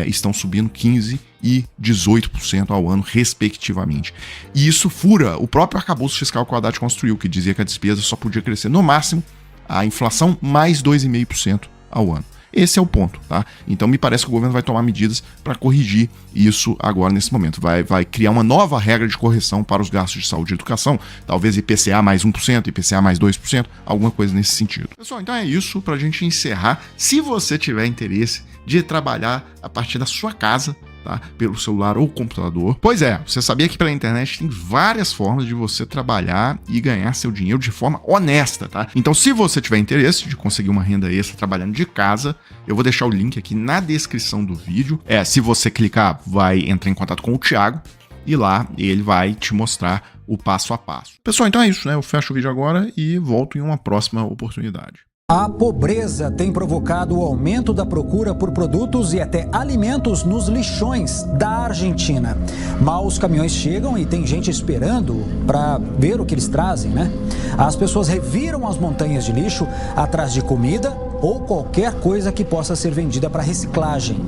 estão subindo 15% e 18% ao ano, respectivamente. E isso fura o próprio arcabouço fiscal que o Haddad construiu, que dizia que a despesa só podia crescer, no máximo, a inflação mais 2,5% ao ano. Esse é o ponto, tá? Então me parece que o governo vai tomar medidas para corrigir isso agora nesse momento. Vai criar uma nova regra de correção para os gastos de saúde e educação, talvez IPCA mais 1%, IPCA mais 2%, alguma coisa nesse sentido. Pessoal, então é isso pra gente encerrar. Se você tiver interesse de trabalhar a partir da sua casa, tá? Pelo celular ou computador. Pois você sabia que pela internet tem várias formas de você trabalhar e ganhar seu dinheiro de forma honesta, tá? Então, se você tiver interesse de conseguir uma renda extra trabalhando de casa, eu vou deixar o link aqui na descrição do vídeo. Se você clicar, vai entrar em contato com o Thiago. e lá ele vai te mostrar o passo a passo. Pessoal, então é isso, né? Eu fecho o vídeo agora e volto em uma próxima oportunidade. A pobreza tem provocado o aumento da procura por produtos e até alimentos nos lixões da Argentina. Mal os caminhões chegam e tem gente esperando para ver o que eles trazem, né? As pessoas reviram as montanhas de lixo atrás de comida ou qualquer coisa que possa ser vendida para reciclagem.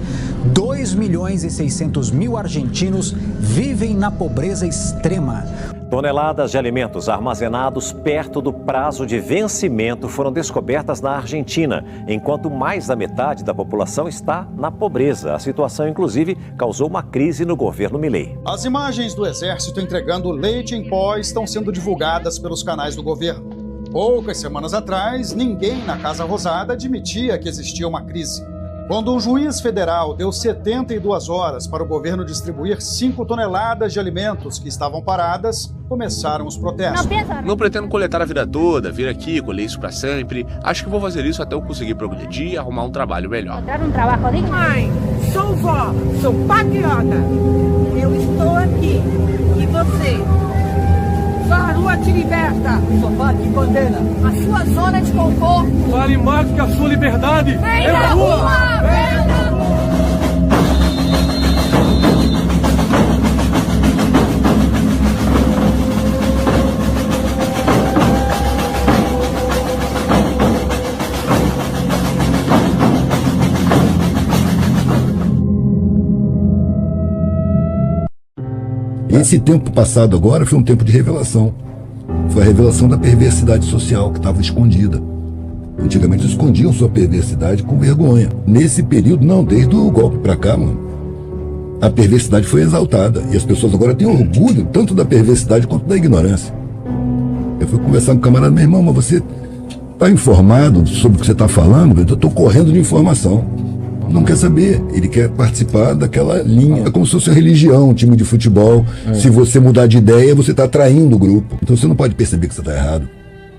2.600.000 argentinos vivem na pobreza extrema. Toneladas de alimentos armazenados perto do prazo de vencimento foram descobertas na Argentina, enquanto mais da metade da população está na pobreza. A situação, inclusive, causou uma crise no governo Milei. As imagens do exército entregando leite em pó estão sendo divulgadas pelos canais do governo. Poucas semanas atrás, ninguém na Casa Rosada admitia que existia uma crise. Quando um juiz federal deu 72 horas para o governo distribuir 5 toneladas de alimentos que estavam paradas, começaram os protestos. Não pretendo coletar a vida toda, vir aqui, colher isso para sempre. Acho que vou fazer isso até eu conseguir progredir e arrumar um trabalho melhor. Mãe, sou vó, sou patriota. Eu estou aqui. E você? A rua te liberta. O sofá te condena. A sua zona de conforto vale mais que a sua liberdade. Vem na rua! Vem na rua! Esse tempo passado agora foi um tempo de revelação. Foi a revelação da perversidade social que estava escondida. Antigamente escondiam sua perversidade com vergonha. Nesse período, não, desde o golpe pra cá, mano, a perversidade foi exaltada. E as pessoas agora têm orgulho tanto da perversidade quanto da ignorância. Eu fui conversar com um camarada, meu irmão, mas você tá informado sobre o que você tá falando? Eu tô correndo de informação. Não quer saber, ele quer participar daquela linha. É como se fosse uma religião, um time de futebol. Se você mudar de ideia, você está traindo o grupo. Então você não pode perceber que você está errado.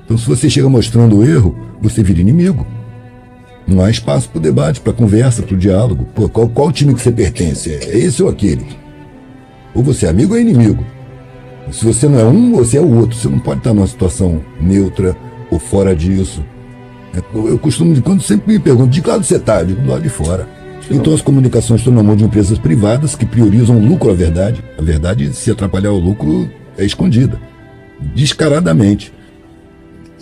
Então se você chega mostrando o erro, você vira inimigo. Não há espaço para o debate, para a conversa, para o diálogo. Pô, qual time que você pertence? É esse ou aquele? Ou você é amigo ou é inimigo? Se você não é um, você é o outro. Você não pode estar numa situação neutra ou fora disso. Eu costumo, quando sempre me perguntam, de que lado você está? Eu digo, do lado de fora. Então as comunicações estão na mão de empresas privadas que priorizam o lucro à verdade. A verdade, se atrapalhar o lucro, é escondida. Descaradamente.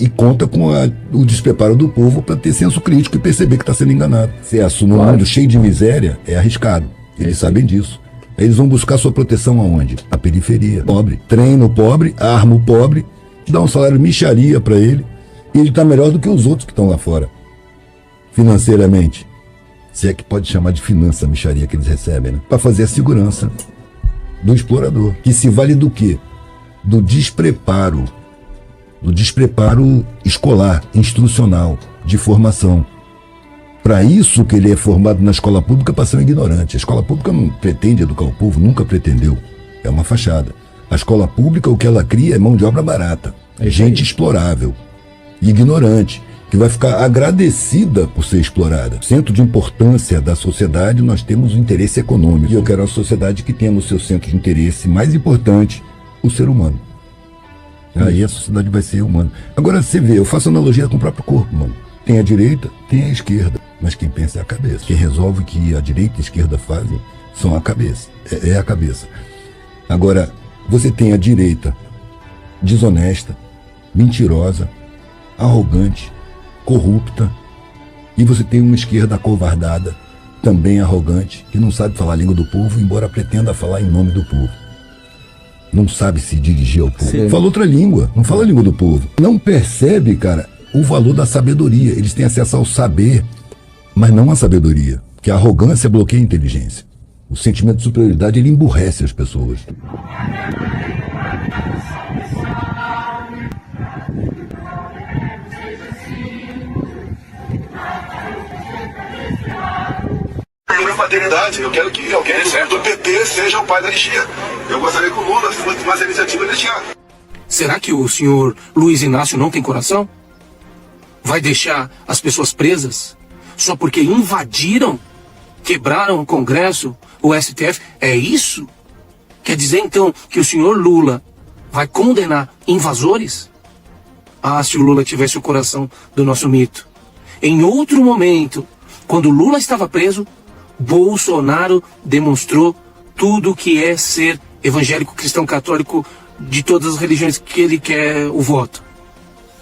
E conta com o despreparo do povo para ter senso crítico e perceber que está sendo enganado. Ser assume um mundo cheio de miséria é arriscado. Eles sabem disso. Eles vão buscar sua proteção aonde? Na periferia. Pobre. Treina o pobre, arma o pobre, dá um salário mixaria para ele. E ele está melhor do que os outros que estão lá fora, financeiramente. Se é que pode chamar de finança a mixaria que eles recebem, né? Para fazer a segurança do explorador. Que se vale do quê? Do despreparo escolar, instrucional, de formação. Para isso que ele é formado na escola pública para ser um ignorante. A escola pública não pretende educar o povo, nunca pretendeu. É uma fachada. A escola pública, o que ela cria é mão de obra barata. Gente explorável. Ignorante, que vai ficar agradecida por ser explorada. Centro de importância da sociedade, nós temos o interesse econômico. E eu quero uma sociedade que tenha no seu centro de interesse mais importante o ser humano. Aí a sociedade vai ser humana. Agora você vê, eu faço analogia com o próprio corpo, mano. Tem a direita, tem a esquerda, mas quem pensa é a cabeça. Quem resolve o que a direita e a esquerda fazem são a cabeça. É a cabeça. Agora, você tem a direita desonesta, mentirosa, arrogante, corrupta, e você tem uma esquerda acovardada, também arrogante, que não sabe falar a língua do povo, embora pretenda falar em nome do povo. Não sabe se dirigir ao povo. Fala outra língua, não fala a língua do povo. Não percebe, cara, o valor da sabedoria. Eles têm acesso ao saber, mas não à sabedoria, porque a arrogância bloqueia a inteligência. O sentimento de superioridade, ele emburrece as pessoas. Minha paternidade, eu quero que alguém do PT seja o pai da anistia. Eu gostaria que o Lula fosse mais a iniciativa da anistia. Será que o senhor Luiz Inácio não tem coração? Vai deixar as pessoas presas só porque invadiram, quebraram o Congresso, o STF? É isso Quer dizer, então, que o senhor Lula vai condenar invasores? Ah, se o Lula tivesse o coração do nosso mito. Em outro momento, quando Lula estava preso, Bolsonaro demonstrou tudo o que é ser evangélico, cristão, católico, de todas as religiões que ele quer o voto.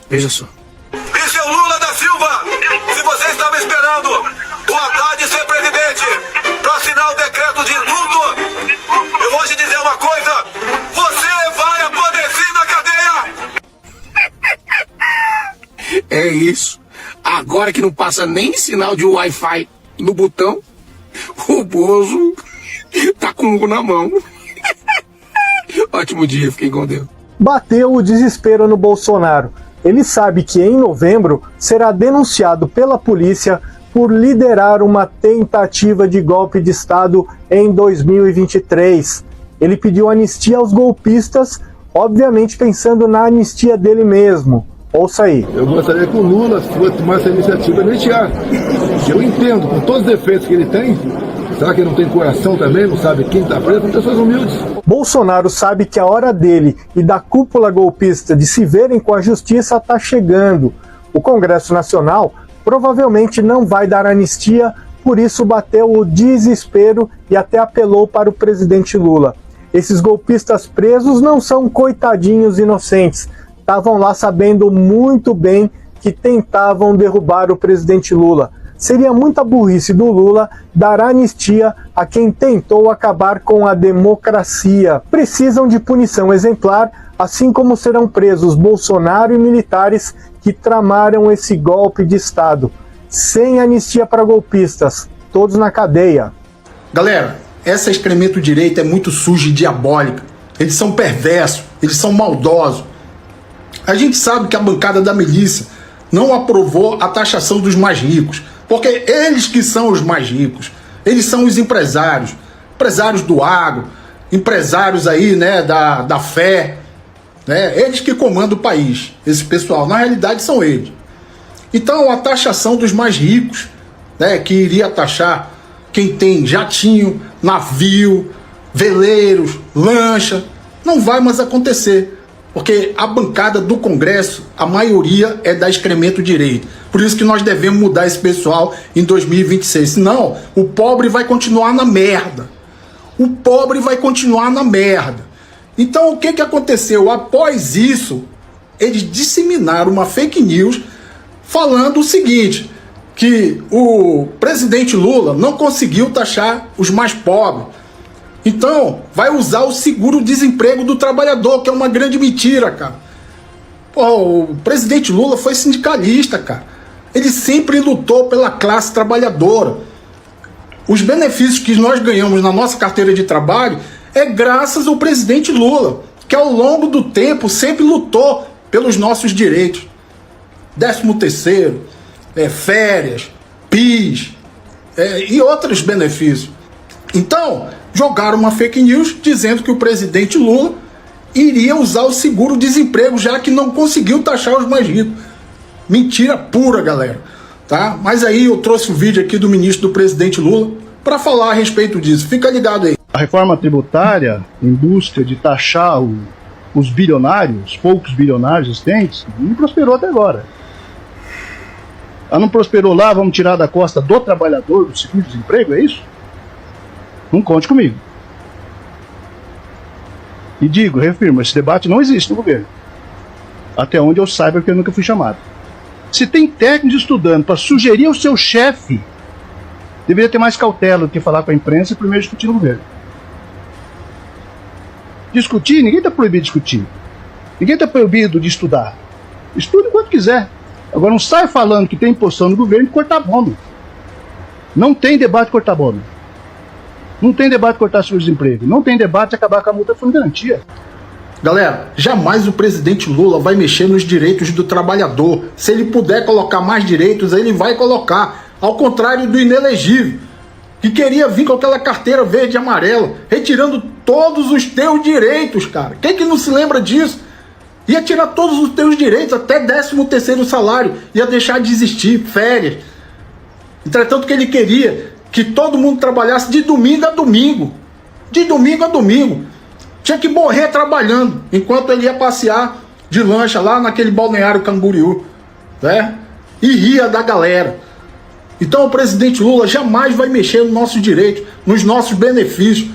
Veja só. E seu Lula da Silva, se você estava esperando o Haddad ser presidente para assinar o decreto de indulto, eu vou te dizer uma coisa, você vai apodrecer na cadeia! É isso. Agora que não passa nem sinal de Wi-Fi no botão, o Bozo tá com o na mão. Ótimo dia, fiquem com Deus. Bateu o desespero no Bolsonaro. Ele sabe que em novembro será denunciado pela polícia por liderar uma tentativa de golpe de Estado em 2023. Ele pediu anistia aos golpistas, obviamente pensando na anistia dele mesmo. Ouça aí. Eu gostaria que o Lula tomasse essa iniciativa de anistiar. Eu entendo, com todos os defeitos que ele tem, será que ele não tem coração também, não sabe quem está preso? São pessoas humildes. Bolsonaro sabe que a hora dele e da cúpula golpista de se verem com a justiça está chegando. O Congresso Nacional provavelmente não vai dar anistia, por isso bateu o desespero e até apelou para o presidente Lula. Esses golpistas presos não são coitadinhos inocentes. Estavam lá sabendo muito bem que tentavam derrubar o presidente Lula. Seria muita burrice do Lula dar anistia a quem tentou acabar com a democracia. Precisam de punição exemplar, assim como serão presos Bolsonaro e militares que tramaram esse golpe de Estado. Sem anistia para golpistas, todos na cadeia. Galera, essa extrema-direita é muito suja e diabólica. Eles são perversos, eles são maldosos. A gente sabe que a bancada da milícia não aprovou a taxação dos mais ricos, porque eles que são os mais ricos, eles são os empresários, empresários do agro, empresários aí, né, da fé, né, eles que comandam o país, esse pessoal, na realidade são eles. Então a taxação dos mais ricos, né, que iria taxar quem tem jatinho, navio, veleiros, lancha, não vai mais acontecer. Porque a bancada do Congresso, a maioria é da extrema-direita. Por isso que nós devemos mudar esse pessoal em 2026. Senão, o pobre vai continuar na merda. O pobre vai continuar na merda. Então, o que aconteceu? Após isso, eles disseminaram uma fake news falando o seguinte, que o presidente Lula não conseguiu taxar os mais pobres. Então, vai usar o seguro-desemprego do trabalhador, que é uma grande mentira, cara. Pô, o presidente Lula foi sindicalista, cara. Ele sempre lutou pela classe trabalhadora. Os benefícios que nós ganhamos na nossa carteira de trabalho é graças ao presidente Lula, que ao longo do tempo sempre lutou pelos nossos direitos. 13º, férias, PIS e outros benefícios. Então, jogaram uma fake news dizendo que o presidente Lula iria usar o seguro-desemprego, já que não conseguiu taxar os mais ricos. Mentira pura, galera. Tá? Mas aí eu trouxe o vídeo aqui do ministro do presidente Lula para falar a respeito disso. Fica ligado aí. A reforma tributária, em busca de taxar os bilionários, poucos bilionários existentes, não prosperou até agora. Ela não prosperou lá, vamos tirar da costa do trabalhador do seguro-desemprego, é isso? Não conte comigo. E digo, reafirmo, esse debate não existe no governo. Até onde eu saiba, porque eu nunca fui chamado. Se tem técnicos estudando para sugerir ao seu chefe, deveria ter mais cautela do que falar com a imprensa e primeiro discutir no governo. Discutir, ninguém está proibido de discutir. Ninguém está proibido de estudar. Estude enquanto quiser. Agora não sai falando que tem imposição no governo de cortar bônus. Não tem debate de cortar bônus. Não tem debate de cortar seguro-desemprego. Não tem debate de acabar com a multa fundo de garantia. Galera, jamais o presidente Lula vai mexer nos direitos do trabalhador. Se ele puder colocar mais direitos, ele vai colocar. Ao contrário do inelegível, que queria vir com aquela carteira verde e amarela, retirando todos os teus direitos, cara. Quem que não se lembra disso? Ia tirar todos os teus direitos, até 13º salário. Ia deixar de existir, férias. Entretanto, que ele queria que todo mundo trabalhasse de domingo a domingo. De domingo a domingo. Tinha que morrer trabalhando, enquanto ele ia passear de lancha lá naquele balneário Camboriú, né? E ria da galera. Então o presidente Lula jamais vai mexer no nosso direito, nos nossos benefícios,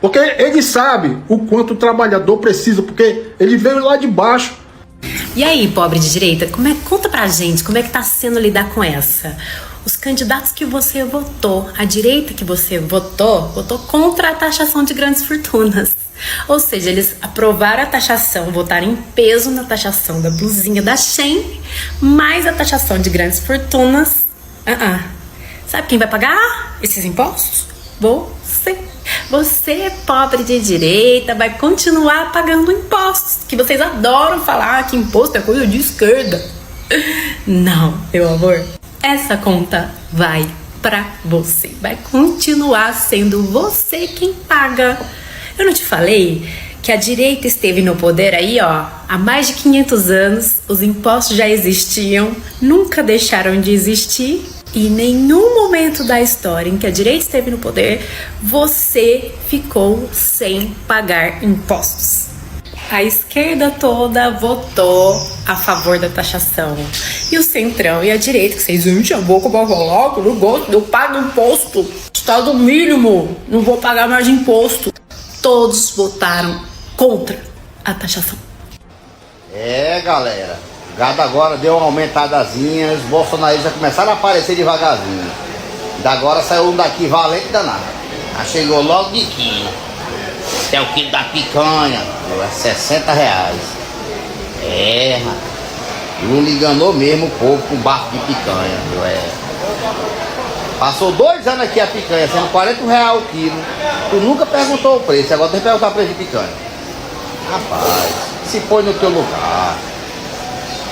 porque ele sabe o quanto o trabalhador precisa, porque ele veio lá de baixo. E aí, pobre de direita, conta pra gente como é que tá sendo lidar com essa? Os candidatos que você votou, a direita que você votou contra a taxação de grandes fortunas. Ou seja, eles aprovaram a taxação, votaram em peso na taxação da blusinha da Shein, mais a taxação de grandes fortunas. Sabe quem vai pagar esses impostos? Você. Você, pobre de direita, vai continuar pagando impostos, que vocês adoram falar que imposto é coisa de esquerda. Não, meu amor, essa conta vai pra você. Vai continuar sendo você quem paga. Eu não te falei que a direita esteve no poder aí, ó, há mais de 500 anos, os impostos já existiam, nunca deixaram de existir. E em nenhum momento da história em que a direita esteve no poder, você ficou sem pagar impostos. A esquerda toda votou a favor da taxação. E o centrão e a direita, que vocês enchem a boca pra falar, eu não gosto, eu pago imposto. Estado mínimo, não vou pagar mais de imposto. Todos votaram contra a taxação. Galera, o gado agora deu uma aumentadazinha, os bolsonaristas já começaram a aparecer devagarzinho. Da agora saiu um daqui valente danado. Já chegou logo de quilo. Até o quilo da picanha, é R$60. Lula enganou mesmo o povo com barco de picanha. Passou 2 anos aqui a picanha, sendo R$40 o quilo. Tu nunca perguntou o preço, agora tem que perguntar o preço de picanha. Rapaz, se põe no teu lugar.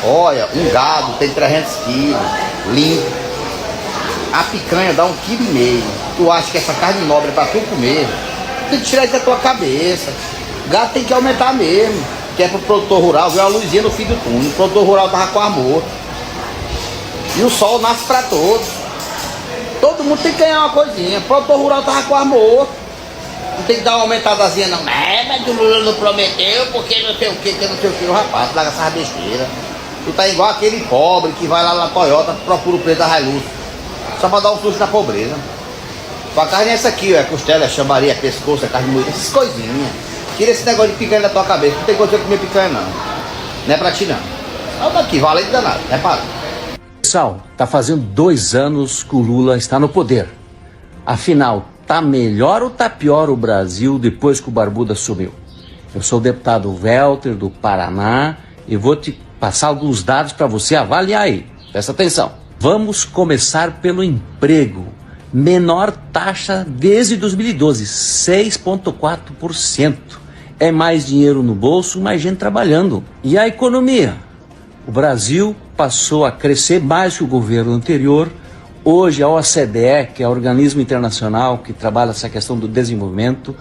Olha, um gado tem 300 quilos, limpo. A picanha dá 1,5 kg. Tu acha que essa carne nobre é pra tu comer? Tem que tirar isso da tua cabeça. O gado tem que aumentar mesmo. Que é pro produtor rural, viu a luzinha no fim do túnel. O produtor rural tava quase morto. E o sol nasce pra todos. Todo mundo tem que ganhar uma coisinha. O produtor rural tava quase morto. Não tem que dar uma aumentadazinha não. Mas o Lula não prometeu, porque não sei o que, não sei o que. O rapaz, larga essas besteiras. Tu tá igual aquele pobre que vai lá na Toyota, procura o preço da Hilux. Só pra dar um susto na pobreza. Tua carne é essa aqui, é costela, é chamaria, é pescoço, é carne moída, essas coisinhas. Tira esse negócio de picanha da tua cabeça, não tem coisa de comer picanha não. Não é pra ti não. Olha daqui, valente danado, repara. Pessoal, tá fazendo 2 anos que o Lula está no poder. Afinal, tá melhor ou tá pior o Brasil depois que o Barbuda sumiu? Eu sou o deputado Welter do Paraná e vou te passar alguns dados para você avaliar aí. Presta atenção. Vamos começar pelo emprego. Menor taxa desde 2012, 6,4%. É mais dinheiro no bolso, mais gente trabalhando. E a economia? O Brasil passou a crescer mais que o governo anterior. Hoje a OCDE, que é o organismo internacional que trabalha essa questão do desenvolvimento,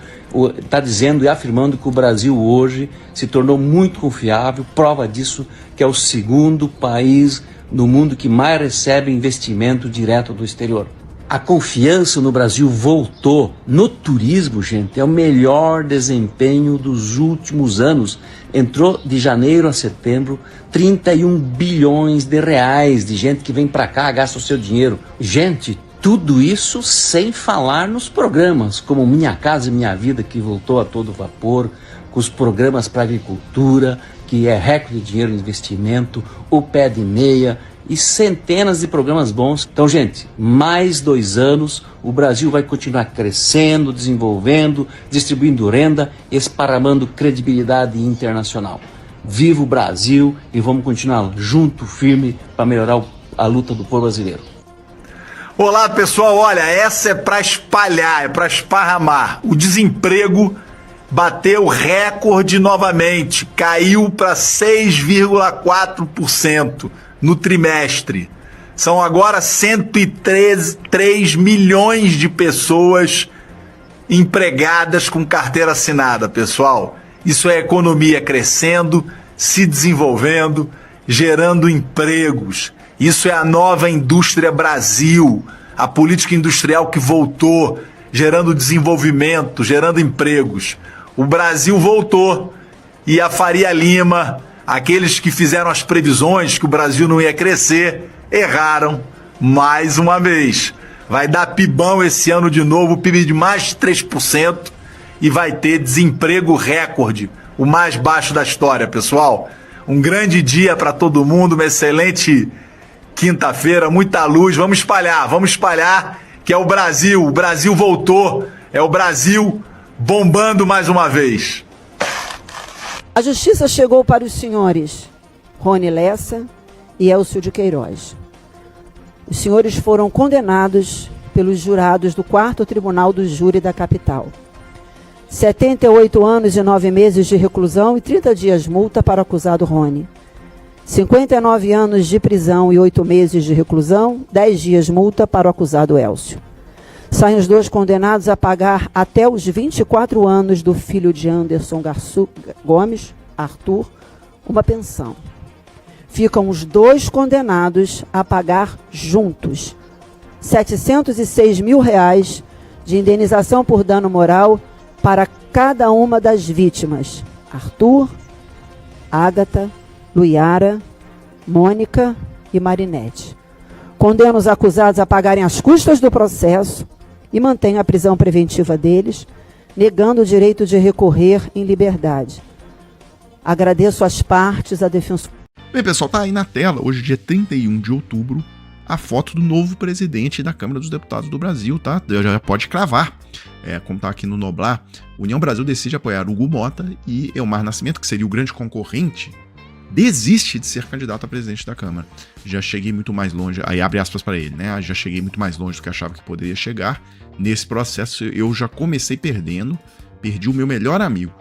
está dizendo e afirmando que o Brasil hoje se tornou muito confiável. Prova disso que é o 2º país no mundo que mais recebe investimento direto do exterior. A confiança no Brasil voltou. No turismo, gente, é o melhor desempenho dos últimos anos. Entrou de janeiro a setembro 31 bilhões de reais de gente que vem para cá, gasta o seu dinheiro. Gente, tudo isso sem falar nos programas, como Minha Casa e Minha Vida, que voltou a todo vapor, com os programas para agricultura, que é recorde de dinheiro em investimento, o Pé de Meia e centenas de programas bons. Então, gente, mais 2 anos, o Brasil vai continuar crescendo, desenvolvendo, distribuindo renda, esparramando credibilidade internacional. Viva o Brasil e vamos continuar junto, firme, para melhorar a luta do povo brasileiro. Olá, pessoal. Olha, essa é para espalhar, é para esparramar. O desemprego bateu recorde novamente, caiu para 6,4% no trimestre. São agora 103 milhões de pessoas empregadas com carteira assinada, pessoal. Isso é economia crescendo, se desenvolvendo, gerando empregos. Isso é a nova indústria Brasil, a política industrial que voltou, gerando desenvolvimento, gerando empregos. O Brasil voltou. E a Faria Lima, aqueles que fizeram as previsões que o Brasil não ia crescer, erraram mais uma vez. Vai dar pibão esse ano de novo, PIB de mais de 3%, e vai ter desemprego recorde, o mais baixo da história, pessoal. Um grande dia para todo mundo, uma excelente quinta-feira, muita luz. Vamos espalhar que é o Brasil voltou, é o Brasil bombando mais uma vez. A justiça chegou para os senhores Rony Lessa e Elcio de Queiroz. Os senhores foram condenados pelos jurados do 4º Tribunal do Júri da capital. 78 anos e 9 meses de reclusão e 30 dias multa para o acusado Rony. 59 anos de prisão e 8 meses de reclusão, 10 dias multa para o acusado Elcio. Saem os dois condenados a pagar até os 24 anos do filho de Anderson Gomes, Arthur, uma pensão. Ficam os dois condenados a pagar juntos R$ 706 mil de indenização por dano moral para cada uma das vítimas: Arthur, Ágata, Luiara, Mônica e Marinete. Condena os acusados a pagarem as custas do processo e mantém a prisão preventiva deles, negando o direito de recorrer em liberdade. Agradeço às partes, a defensora. Bem, pessoal, tá aí na tela, hoje, dia 31 de outubro, a foto do novo presidente da Câmara dos Deputados do Brasil, tá? Já pode cravar. Como tá aqui no Noblar, União Brasil decide apoiar Hugo Mota e Elmar Nascimento, que seria o grande concorrente, desiste de ser candidato a presidente da Câmara. Já cheguei muito mais longe, aí abre aspas para ele, né? Já cheguei muito mais longe do que achava que poderia chegar. Nesse processo eu já comecei perdendo, perdi o meu melhor amigo,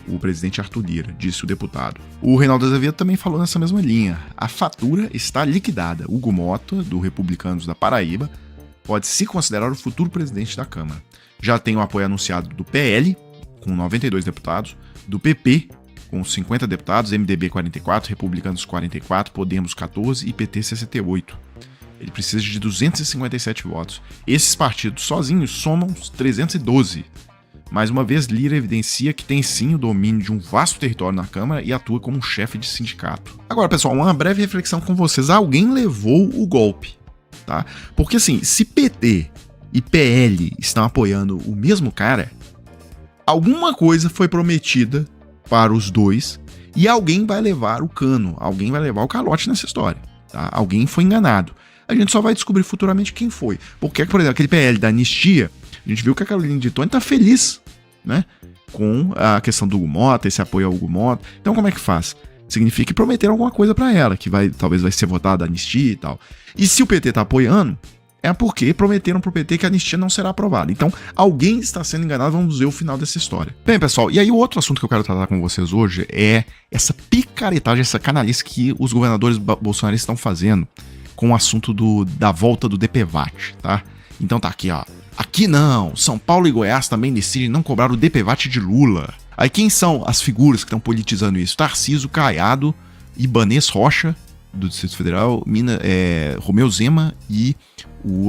o presidente Arthur Lira, disse o deputado. O Reinaldo Azevedo também falou nessa mesma linha. A fatura está liquidada. Hugo Mota, do Republicanos da Paraíba, pode se considerar o futuro presidente da Câmara. Já tem o apoio anunciado do PL, com 92 deputados, do PP, com 50 deputados, MDB 44, Republicanos 44, Podemos 14 e PT 68. Ele precisa de 257 votos. Esses partidos sozinhos somam 312. Mais uma vez, Lira evidencia que tem sim o domínio de um vasto território na Câmara e atua como um chefe de sindicato. Agora, pessoal, uma breve reflexão com vocês. Alguém levou o golpe, tá? Porque assim, se PT e PL estão apoiando o mesmo cara, alguma coisa foi prometida para os dois e alguém vai levar o cano, alguém vai levar o calote nessa história, tá? Alguém foi enganado. A gente só vai descobrir futuramente quem foi. Porque, por exemplo, aquele PL da anistia, a gente viu que a Carolina de Tony tá feliz, né, com a questão do Hugo Mota, esse apoio ao Hugo Mota. Então como é que faz? Significa que prometeram alguma coisa para ela, que talvez vai ser votada a anistia e tal. E se o PT tá apoiando, é porque prometeram pro PT que a anistia não será aprovada. Então alguém está sendo enganado, vamos ver o final dessa história. Bem, pessoal, e aí o outro assunto que eu quero tratar com vocês hoje é essa picaretagem, essa canalice que os governadores bolsonaristas estão fazendo com o assunto da volta do DPVAT, tá? Então tá aqui, ó. Aqui não, São Paulo e Goiás também decidem não cobrar o DPVAT de Lula. Aí quem são as figuras que estão politizando isso? Tarcísio, Caiado, Ibanez Rocha, do Distrito Federal, Romeu Zema e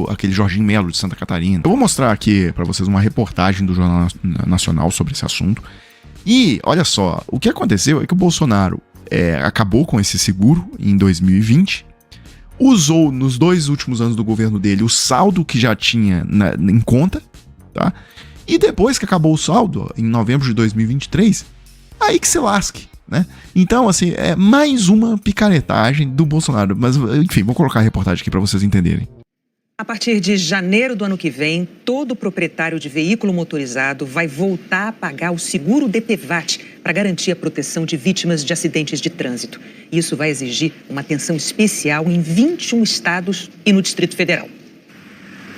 aquele Jorginho Melo, de Santa Catarina. Eu vou mostrar aqui para vocês uma reportagem do Jornal Nacional sobre esse assunto. E, olha só, o que aconteceu é que o Bolsonaro acabou com esse seguro em 2020, usou nos 2 últimos anos do governo dele o saldo que já tinha em conta, tá? E depois que acabou o saldo, em novembro de 2023, aí que se lasque, né? Então, assim, é mais uma picaretagem do Bolsonaro. Mas, enfim, vou colocar a reportagem aqui para vocês entenderem. A partir de janeiro do ano que vem, todo proprietário de veículo motorizado vai voltar a pagar o seguro DPVAT para garantir a proteção de vítimas de acidentes de trânsito. Isso vai exigir uma atenção especial em 21 estados e no Distrito Federal.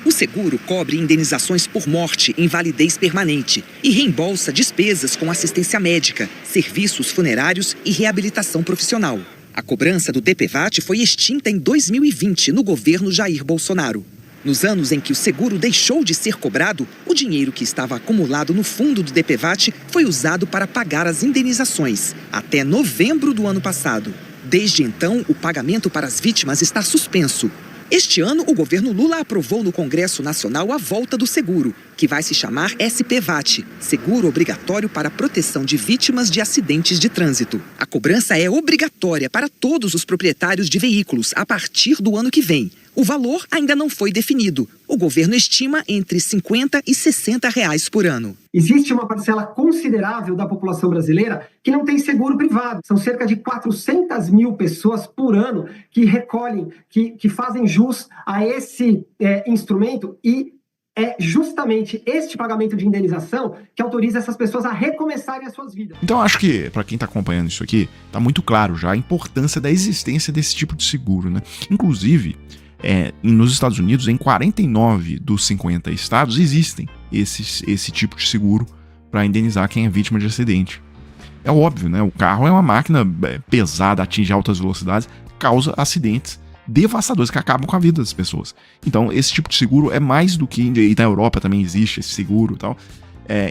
O seguro cobre indenizações por morte em validez permanente e reembolsa despesas com assistência médica, serviços funerários e reabilitação profissional. A cobrança do DPVAT foi extinta em 2020, no governo Jair Bolsonaro. Nos anos em que o seguro deixou de ser cobrado, o dinheiro que estava acumulado no fundo do DPVAT foi usado para pagar as indenizações, até novembro do ano passado. Desde então, o pagamento para as vítimas está suspenso. Este ano, o governo Lula aprovou no Congresso Nacional a volta do seguro, que vai se chamar SPVAT, Seguro Obrigatório para a Proteção de Vítimas de Acidentes de Trânsito. A cobrança é obrigatória para todos os proprietários de veículos a partir do ano que vem. O valor ainda não foi definido. O governo estima entre R$ 50 e R$ 60 por ano. Existe uma parcela considerável da população brasileira que não tem seguro privado. São cerca de 400 mil pessoas por ano que recolhem, que fazem jus a esse instrumento, e é justamente este pagamento de indenização que autoriza essas pessoas a recomeçarem as suas vidas. Então acho que, para quem está acompanhando isso aqui, tá muito claro já a importância da existência desse tipo de seguro, né? Inclusive, nos Estados Unidos, em 49 dos 50 estados, existem esse tipo de seguro para indenizar quem é vítima de acidente. É óbvio, né? O carro é uma máquina pesada, atinge altas velocidades, causa acidentes devastadores que acabam com a vida das pessoas. Então, esse tipo de seguro é mais do que... E na Europa também existe esse seguro e tal.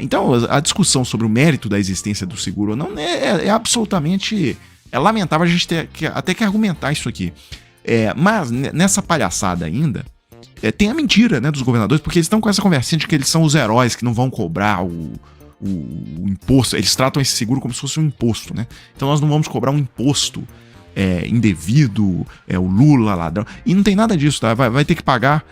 Então, a discussão sobre o mérito da existência do seguro não é absolutamente... É lamentável a gente ter até que argumentar isso aqui. Mas nessa palhaçada ainda, tem a mentira, né, dos governadores, porque eles estão com essa conversinha de que eles são os heróis que não vão cobrar o imposto. Eles tratam esse seguro como se fosse um imposto, né? Então nós não vamos cobrar um imposto indevido, o Lula ladrão. E não tem nada disso, tá? Vai ter que pagar,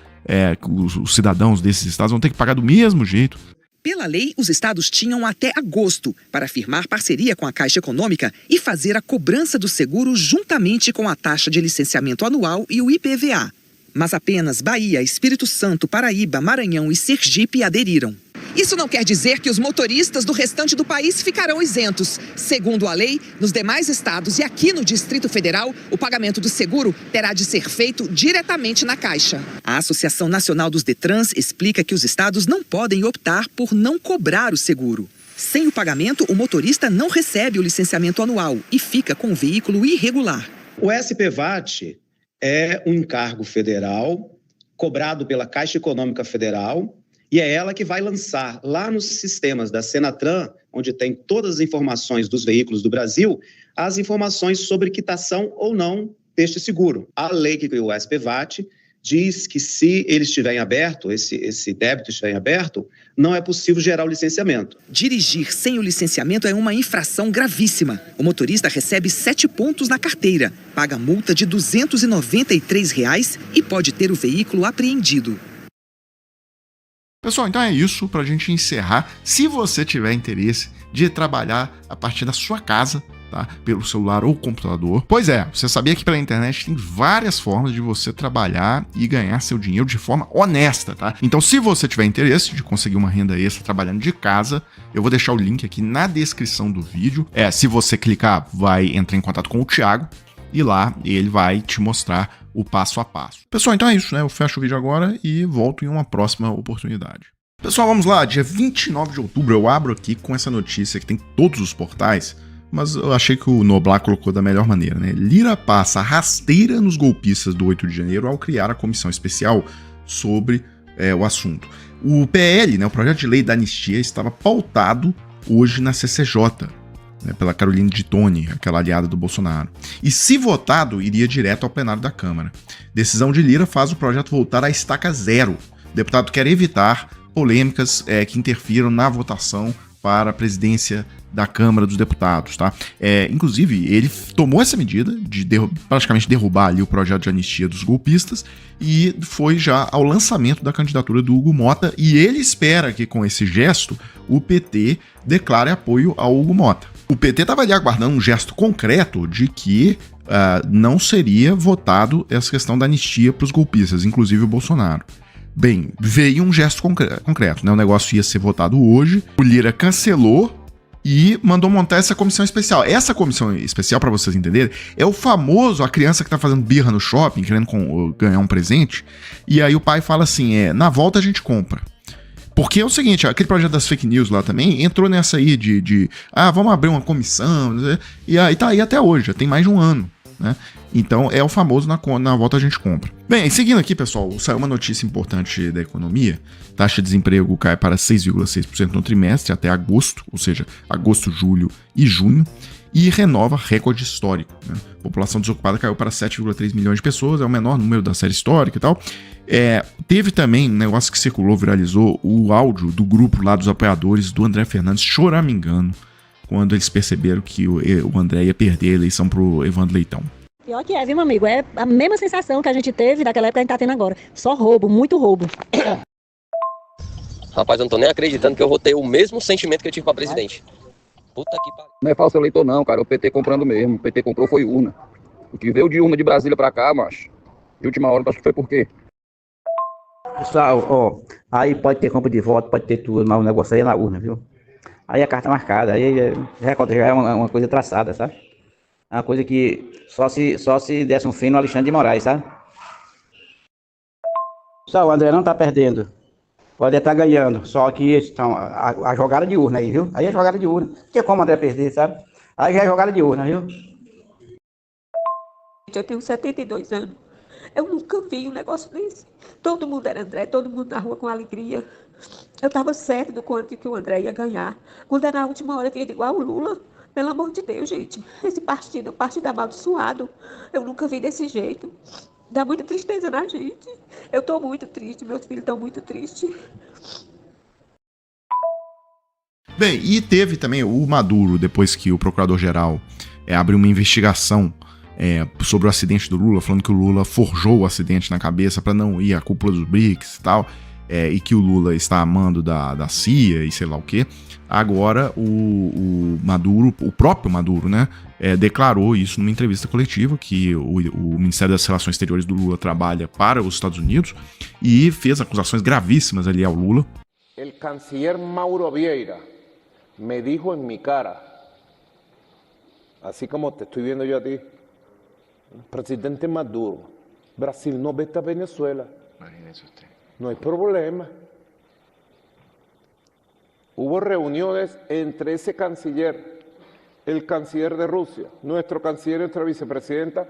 os cidadãos desses estados vão ter que pagar do mesmo jeito. Pela lei, os estados tinham até agosto para firmar parceria com a Caixa Econômica e fazer a cobrança do seguro juntamente com a taxa de licenciamento anual e o IPVA. Mas apenas Bahia, Espírito Santo, Paraíba, Maranhão e Sergipe aderiram. Isso não quer dizer que os motoristas do restante do país ficarão isentos. Segundo a lei, nos demais estados e aqui no Distrito Federal, o pagamento do seguro terá de ser feito diretamente na Caixa. A Associação Nacional dos Detrans explica que os estados não podem optar por não cobrar o seguro. Sem o pagamento, o motorista não recebe o licenciamento anual e fica com o veículo irregular. O SPVAT é um encargo federal cobrado pela Caixa Econômica Federal, e é ela que vai lançar lá nos sistemas da Senatran, onde tem todas as informações dos veículos do Brasil, as informações sobre quitação ou não deste seguro. A lei que criou o SPVAT diz que se ele estiver em aberto, esse débito estiver em aberto, não é possível gerar o licenciamento. Dirigir sem o licenciamento é uma infração gravíssima. O motorista recebe 7 pontos na carteira, paga multa de R$ 293 e pode ter o veículo apreendido. Pessoal, então é isso pra gente encerrar. Se você tiver interesse de trabalhar a partir da sua casa, tá? Pelo celular ou computador. Pois é, você sabia que pela internet tem várias formas de você trabalhar e ganhar seu dinheiro de forma honesta, tá? Então, se você tiver interesse de conseguir uma renda extra trabalhando de casa, eu vou deixar o link aqui na descrição do vídeo. Se você clicar, vai entrar em contato com o Thiago e lá ele vai te mostrar o passo a passo. Pessoal, então é isso, né? Eu fecho o vídeo agora e volto em uma próxima oportunidade. Pessoal, vamos lá. Dia 29 de outubro eu abro aqui com essa notícia que tem todos os portais, mas eu achei que o Noblar colocou da melhor maneira, né? Lira passa rasteira nos golpistas do 8 de janeiro ao criar a comissão especial sobre o assunto. O PL, né, o projeto de lei da anistia, estava pautado hoje na CCJ, né, pela Caroline de Tone, aquela aliada do Bolsonaro. E se votado, iria direto ao plenário da Câmara. Decisão de Lira faz o projeto voltar à estaca zero. O deputado quer evitar polêmicas que interfiram na votação para a presidência da Câmara dos Deputados, tá? Inclusive, ele tomou essa medida de praticamente derrubar ali o projeto de anistia dos golpistas e foi já ao lançamento da candidatura do Hugo Mota, e ele espera que com esse gesto o PT declare apoio ao Hugo Mota. O PT estava ali aguardando um gesto concreto de que não seria votado essa questão da anistia para os golpistas, inclusive o Bolsonaro. Bem, veio um gesto concreto, né? O negócio ia ser votado hoje, o Lira cancelou e mandou montar essa comissão especial. Essa comissão especial, para vocês entenderem, é o famoso, a criança que tá fazendo birra no shopping, querendo ganhar um presente, e aí o pai fala assim, na volta a gente compra. Porque é o seguinte, aquele projeto das fake news lá também entrou nessa aí vamos abrir uma comissão, e aí tá aí até hoje, já tem mais de um ano, né? Então é o famoso na volta a gente compra. Bem, seguindo aqui, pessoal, saiu uma notícia importante da economia. Taxa de desemprego cai para 6,6% no trimestre até agosto, ou seja, agosto, julho e junho. e renova recorde histórico. Né? A população desocupada caiu para 7,3 milhões de pessoas, é o menor número da série histórica e tal. Teve também um negócio que circulou, viralizou, o áudio do grupo lá dos apoiadores do André Fernandes choramingando quando eles perceberam que o André ia perder a eleição pro Evandro Leitão. Pior que é, viu, meu amigo? É a mesma sensação que a gente teve naquela época que a gente tá tendo agora. Só roubo, muito roubo. Rapaz, eu não tô nem acreditando que eu vou ter o mesmo sentimento que eu tive pra presidente. Puta que pariu. Não é falso eleitor não, cara. O PT comprando mesmo. O PT comprou foi urna. O que veio de urna de Brasília pra cá, macho. De última hora, acho que foi por quê? Pessoal, ó, aí pode ter compra de voto, pode ter tudo, mas o negócio aí é na urna, viu? Aí a carta marcada, aí já é uma coisa traçada, sabe? É uma coisa que só se desse um fim no Alexandre de Moraes, sabe? Pessoal, o André não tá perdendo. Pode estar ganhando, só que a jogada de urna aí, viu? Aí é jogada de urna. Não tem como o André perder, sabe? Aí já é jogada de urna, viu? Eu tenho 72 anos. Eu nunca vi um negócio desse. Todo mundo era André, todo mundo na rua com alegria. Eu estava certo do quanto que o André ia ganhar. Quando era na última hora que ele igual o Lula, pelo amor de Deus, gente. Esse partido é um partido amaldiçoado. Eu nunca vi desse jeito. Dá muita tristeza na gente. Eu estou muito triste, meus filhos estão muito tristes. Bem, e teve também o Maduro, depois que o procurador-geral abriu uma investigação sobre o acidente do Lula, falando que o Lula forjou o acidente na cabeça para não ir à cúpula dos BRICS e tal, e que o Lula está amando da CIA e sei lá o quê. Agora o Maduro, o próprio Maduro, né, declarou isso numa entrevista coletiva, que o Ministério das Relações Exteriores do Lula trabalha para os Estados Unidos e fez acusações gravíssimas ali ao Lula. El canciller Mauro Vieira me dijo en mi cara, así como te estoy viendo yo a ti, presidente Maduro, Brasil no vete a Venezuela. Imagínese usted. No hay problema. Hubo reuniones entre ese canciller, el canciller de Rusia, nuestro canciller, nuestra vicepresidenta,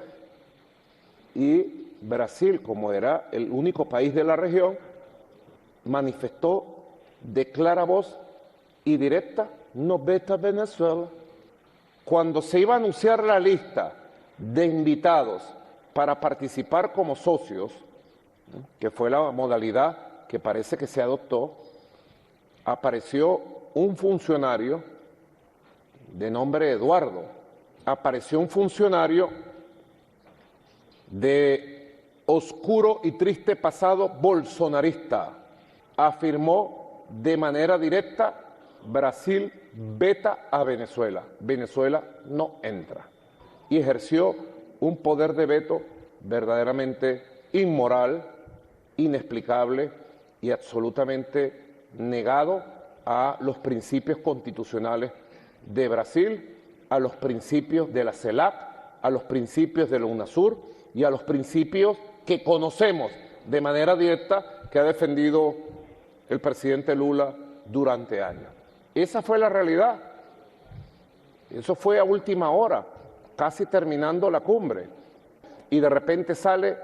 y Brasil, como era el único país de la región, manifestó de clara voz y directa, no vete a Venezuela. Cuando se iba a anunciar la lista de invitados para participar como socios, que fue la modalidad que parece que se adoptó, apareció un funcionario de nombre Eduardo, apareció un funcionario de oscuro y triste pasado bolsonarista, afirmó de manera directa, Brasil veta a Venezuela, Venezuela no entra, y ejerció un poder de veto verdaderamente inmoral, inexplicable y absolutamente negado a los principios constitucionales de Brasil, a los principios de la CELAC, a los principios de la UNASUR y a los principios que conocemos de manera directa que ha defendido el presidente Lula durante años. Esa fue la realidad. Eso fue a última hora, casi terminando la cumbre. Y de repente sale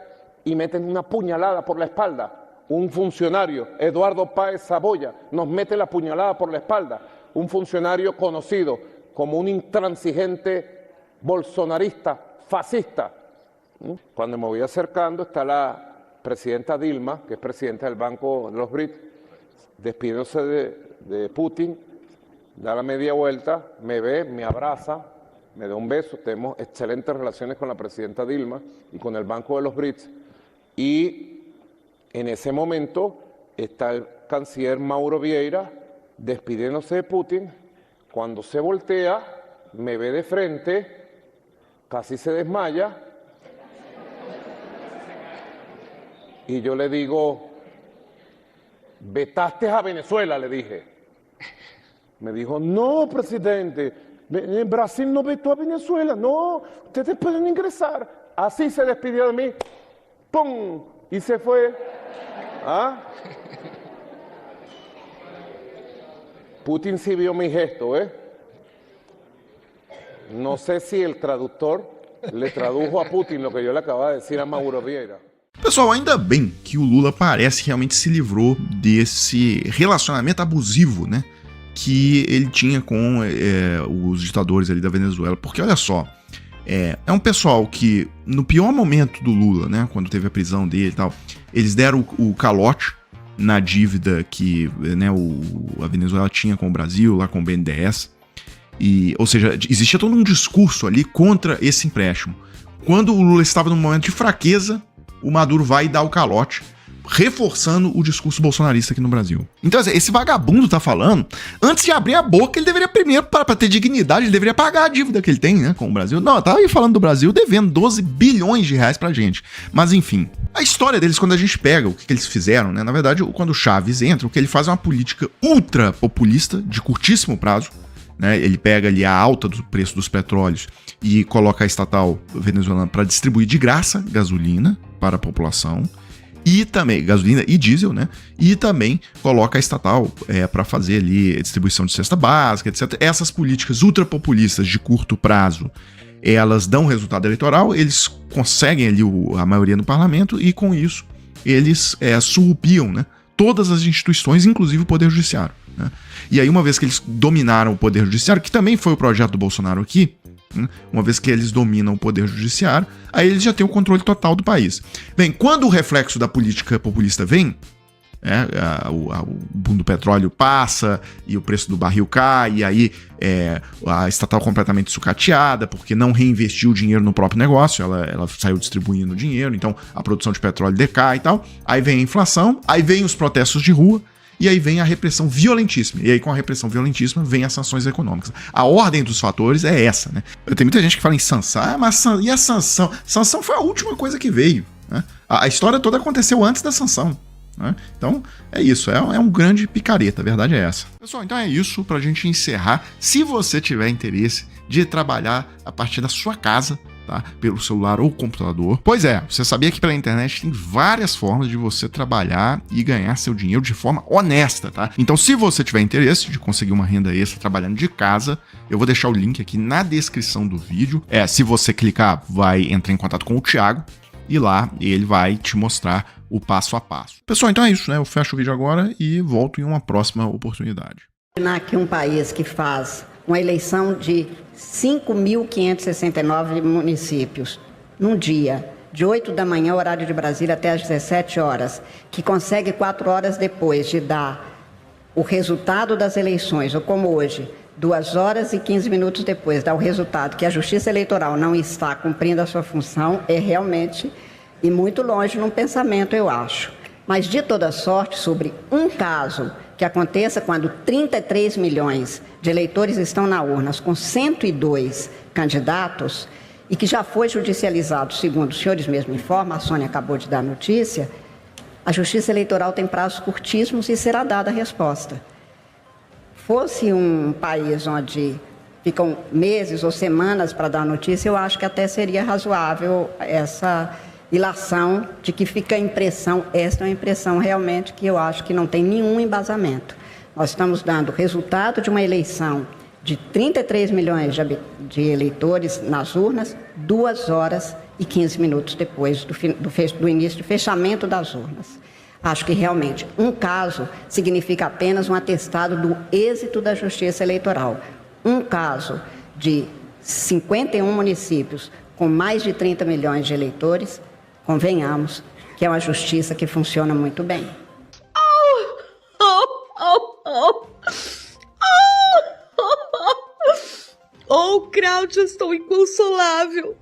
y meten una puñalada por la espalda. Un funcionario, Eduardo Páez Saboya, nos mete la puñalada por la espalda. Un funcionario conocido como un intransigente bolsonarista, fascista. Cuando me voy acercando está la presidenta Dilma, que es presidenta del Banco de los BRICS, despidiéndose de Putin, da la media vuelta, me ve, me abraza, me da un beso. Tenemos excelentes relaciones con la presidenta Dilma y con el Banco de los BRICS. Y en ese momento está el canciller Mauro Vieira despidiéndose de Putin. Cuando se voltea, me ve de frente, casi se desmaya. Y yo le digo, vetaste a Venezuela, le dije. Me dijo, no, presidente, Brasil no vetó a Venezuela, no, ustedes pueden ingresar. Así se despidió de mí, ¡pum! Y se fue. ¿Ah? Putin sí vio mi gesto, ¿eh? No sé si el traductor le tradujo a Putin lo que yo le acababa de decir a Mauro Vieira. Pessoal, ainda bem que o Lula parece realmente se livrou desse relacionamento abusivo, né? que ele tinha com os ditadores ali da Venezuela. Porque olha só, é um pessoal que no pior momento do Lula, né, quando teve a prisão dele e tal, eles deram o calote na dívida que, né, a Venezuela tinha com o Brasil, lá com o BNDES. Ou seja, existia todo um discurso ali contra esse empréstimo. Quando o Lula estava num momento de fraqueza, o Maduro vai dar o calote, reforçando o discurso bolsonarista aqui no Brasil. Então, esse vagabundo tá falando, antes de abrir a boca, ele deveria primeiro, para ter dignidade, ele deveria pagar a dívida que ele tem, né, com o Brasil. Não, tá aí falando do Brasil devendo 12 bilhões de reais pra gente. Mas, enfim, a história deles, quando a gente pega o que eles fizeram, né, na verdade, quando o Chaves entra, o que ele faz é uma política ultra populista, de curtíssimo prazo, né, ele pega ali a alta do preço dos petróleos e coloca a estatal venezuelana para distribuir de graça gasolina para a população, e também gasolina e diesel, né? E também coloca a estatal para fazer ali distribuição de cesta básica, etc. Essas políticas ultrapopulistas de curto prazo, elas dão resultado eleitoral, eles conseguem ali a maioria no parlamento e com isso eles surrupiam, né, todas as instituições, inclusive o Poder Judiciário, né? E aí, uma vez que eles dominaram o Poder Judiciário, que também foi o projeto do Bolsonaro aqui, né? Uma vez que eles dominam o Poder Judiciário, aí eles já têm o controle total do país. Bem, quando o reflexo da política populista vem, o boom do petróleo passa e o preço do barril cai, e aí a estatal completamente sucateada, porque não reinvestiu o dinheiro no próprio negócio, ela saiu distribuindo dinheiro, então a produção de petróleo decai e tal, aí vem a inflação, aí vem os protestos de rua, e aí vem a repressão violentíssima. E aí, com a repressão violentíssima, vem as sanções econômicas. A ordem dos fatores é essa, né? Tem muita gente que fala em sanção, mas e a sanção? Sanção foi a última coisa que veio, né? A história toda aconteceu antes da sanção, né? Então, é isso. É um grande picareta, a verdade é essa. Pessoal, então é isso pra gente encerrar. Se você tiver interesse de trabalhar a partir da sua casa, tá? Pelo celular ou computador. Pois é, você sabia que pela internet tem várias formas de você trabalhar e ganhar seu dinheiro de forma honesta, tá? Então, se você tiver interesse de conseguir uma renda extra trabalhando de casa, eu vou deixar o link aqui na descrição do vídeo. Se você clicar, vai entrar em contato com o Thiago e lá ele vai te mostrar o passo a passo. Pessoal, então é isso, né? Eu fecho o vídeo agora e volto em uma próxima oportunidade. Aqui um país que faz uma eleição de 5.569 municípios num dia, de 8 da manhã, horário de Brasília, até às 17 horas, que consegue 4 horas depois de dar o resultado das eleições, ou como hoje, 2 horas e 15 minutos depois, dar o resultado que a Justiça Eleitoral não está cumprindo a sua função, é realmente e muito longe num pensamento, eu acho. Mas, de toda sorte, sobre um caso que aconteça quando 33 milhões de eleitores estão na urnas com 102 candidatos e que já foi judicializado, segundo os senhores mesmos informam, a Sônia acabou de dar notícia, a Justiça Eleitoral tem prazos curtíssimos e será dada a resposta. Fosse um país onde ficam meses ou semanas para dar notícia, eu acho que até seria razoável essa ilação de que fica a impressão, esta é uma impressão realmente que eu acho que não tem nenhum embasamento. Nós estamos dando o resultado de uma eleição de 33 milhões de eleitores nas urnas, 2 horas e 15 minutos depois do início do fechamento das urnas. Acho que realmente um caso significa apenas um atestado do êxito da Justiça Eleitoral. Um caso de 51 municípios com mais de 30 milhões de eleitores, convenhamos que é uma justiça que funciona muito bem. Oh, Cláudia, estou inconsolável.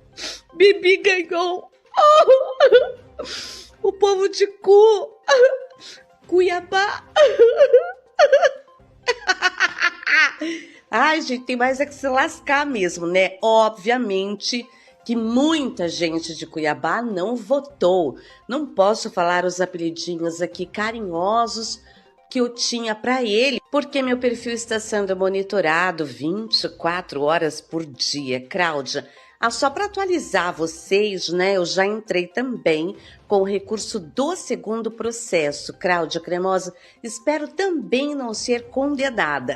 Bibi ganhou. O povo de Cuiabá. Ai, gente, tem mais é que se lascar mesmo, né? Obviamente que muita gente de Cuiabá não votou. Não posso falar os apelidinhos aqui carinhosos que eu tinha para ele, porque meu perfil está sendo monitorado 24 horas por dia. Cláudia, só para atualizar vocês, né, eu já entrei também com o recurso do segundo processo. Cláudia Cremosa, espero também não ser condenada.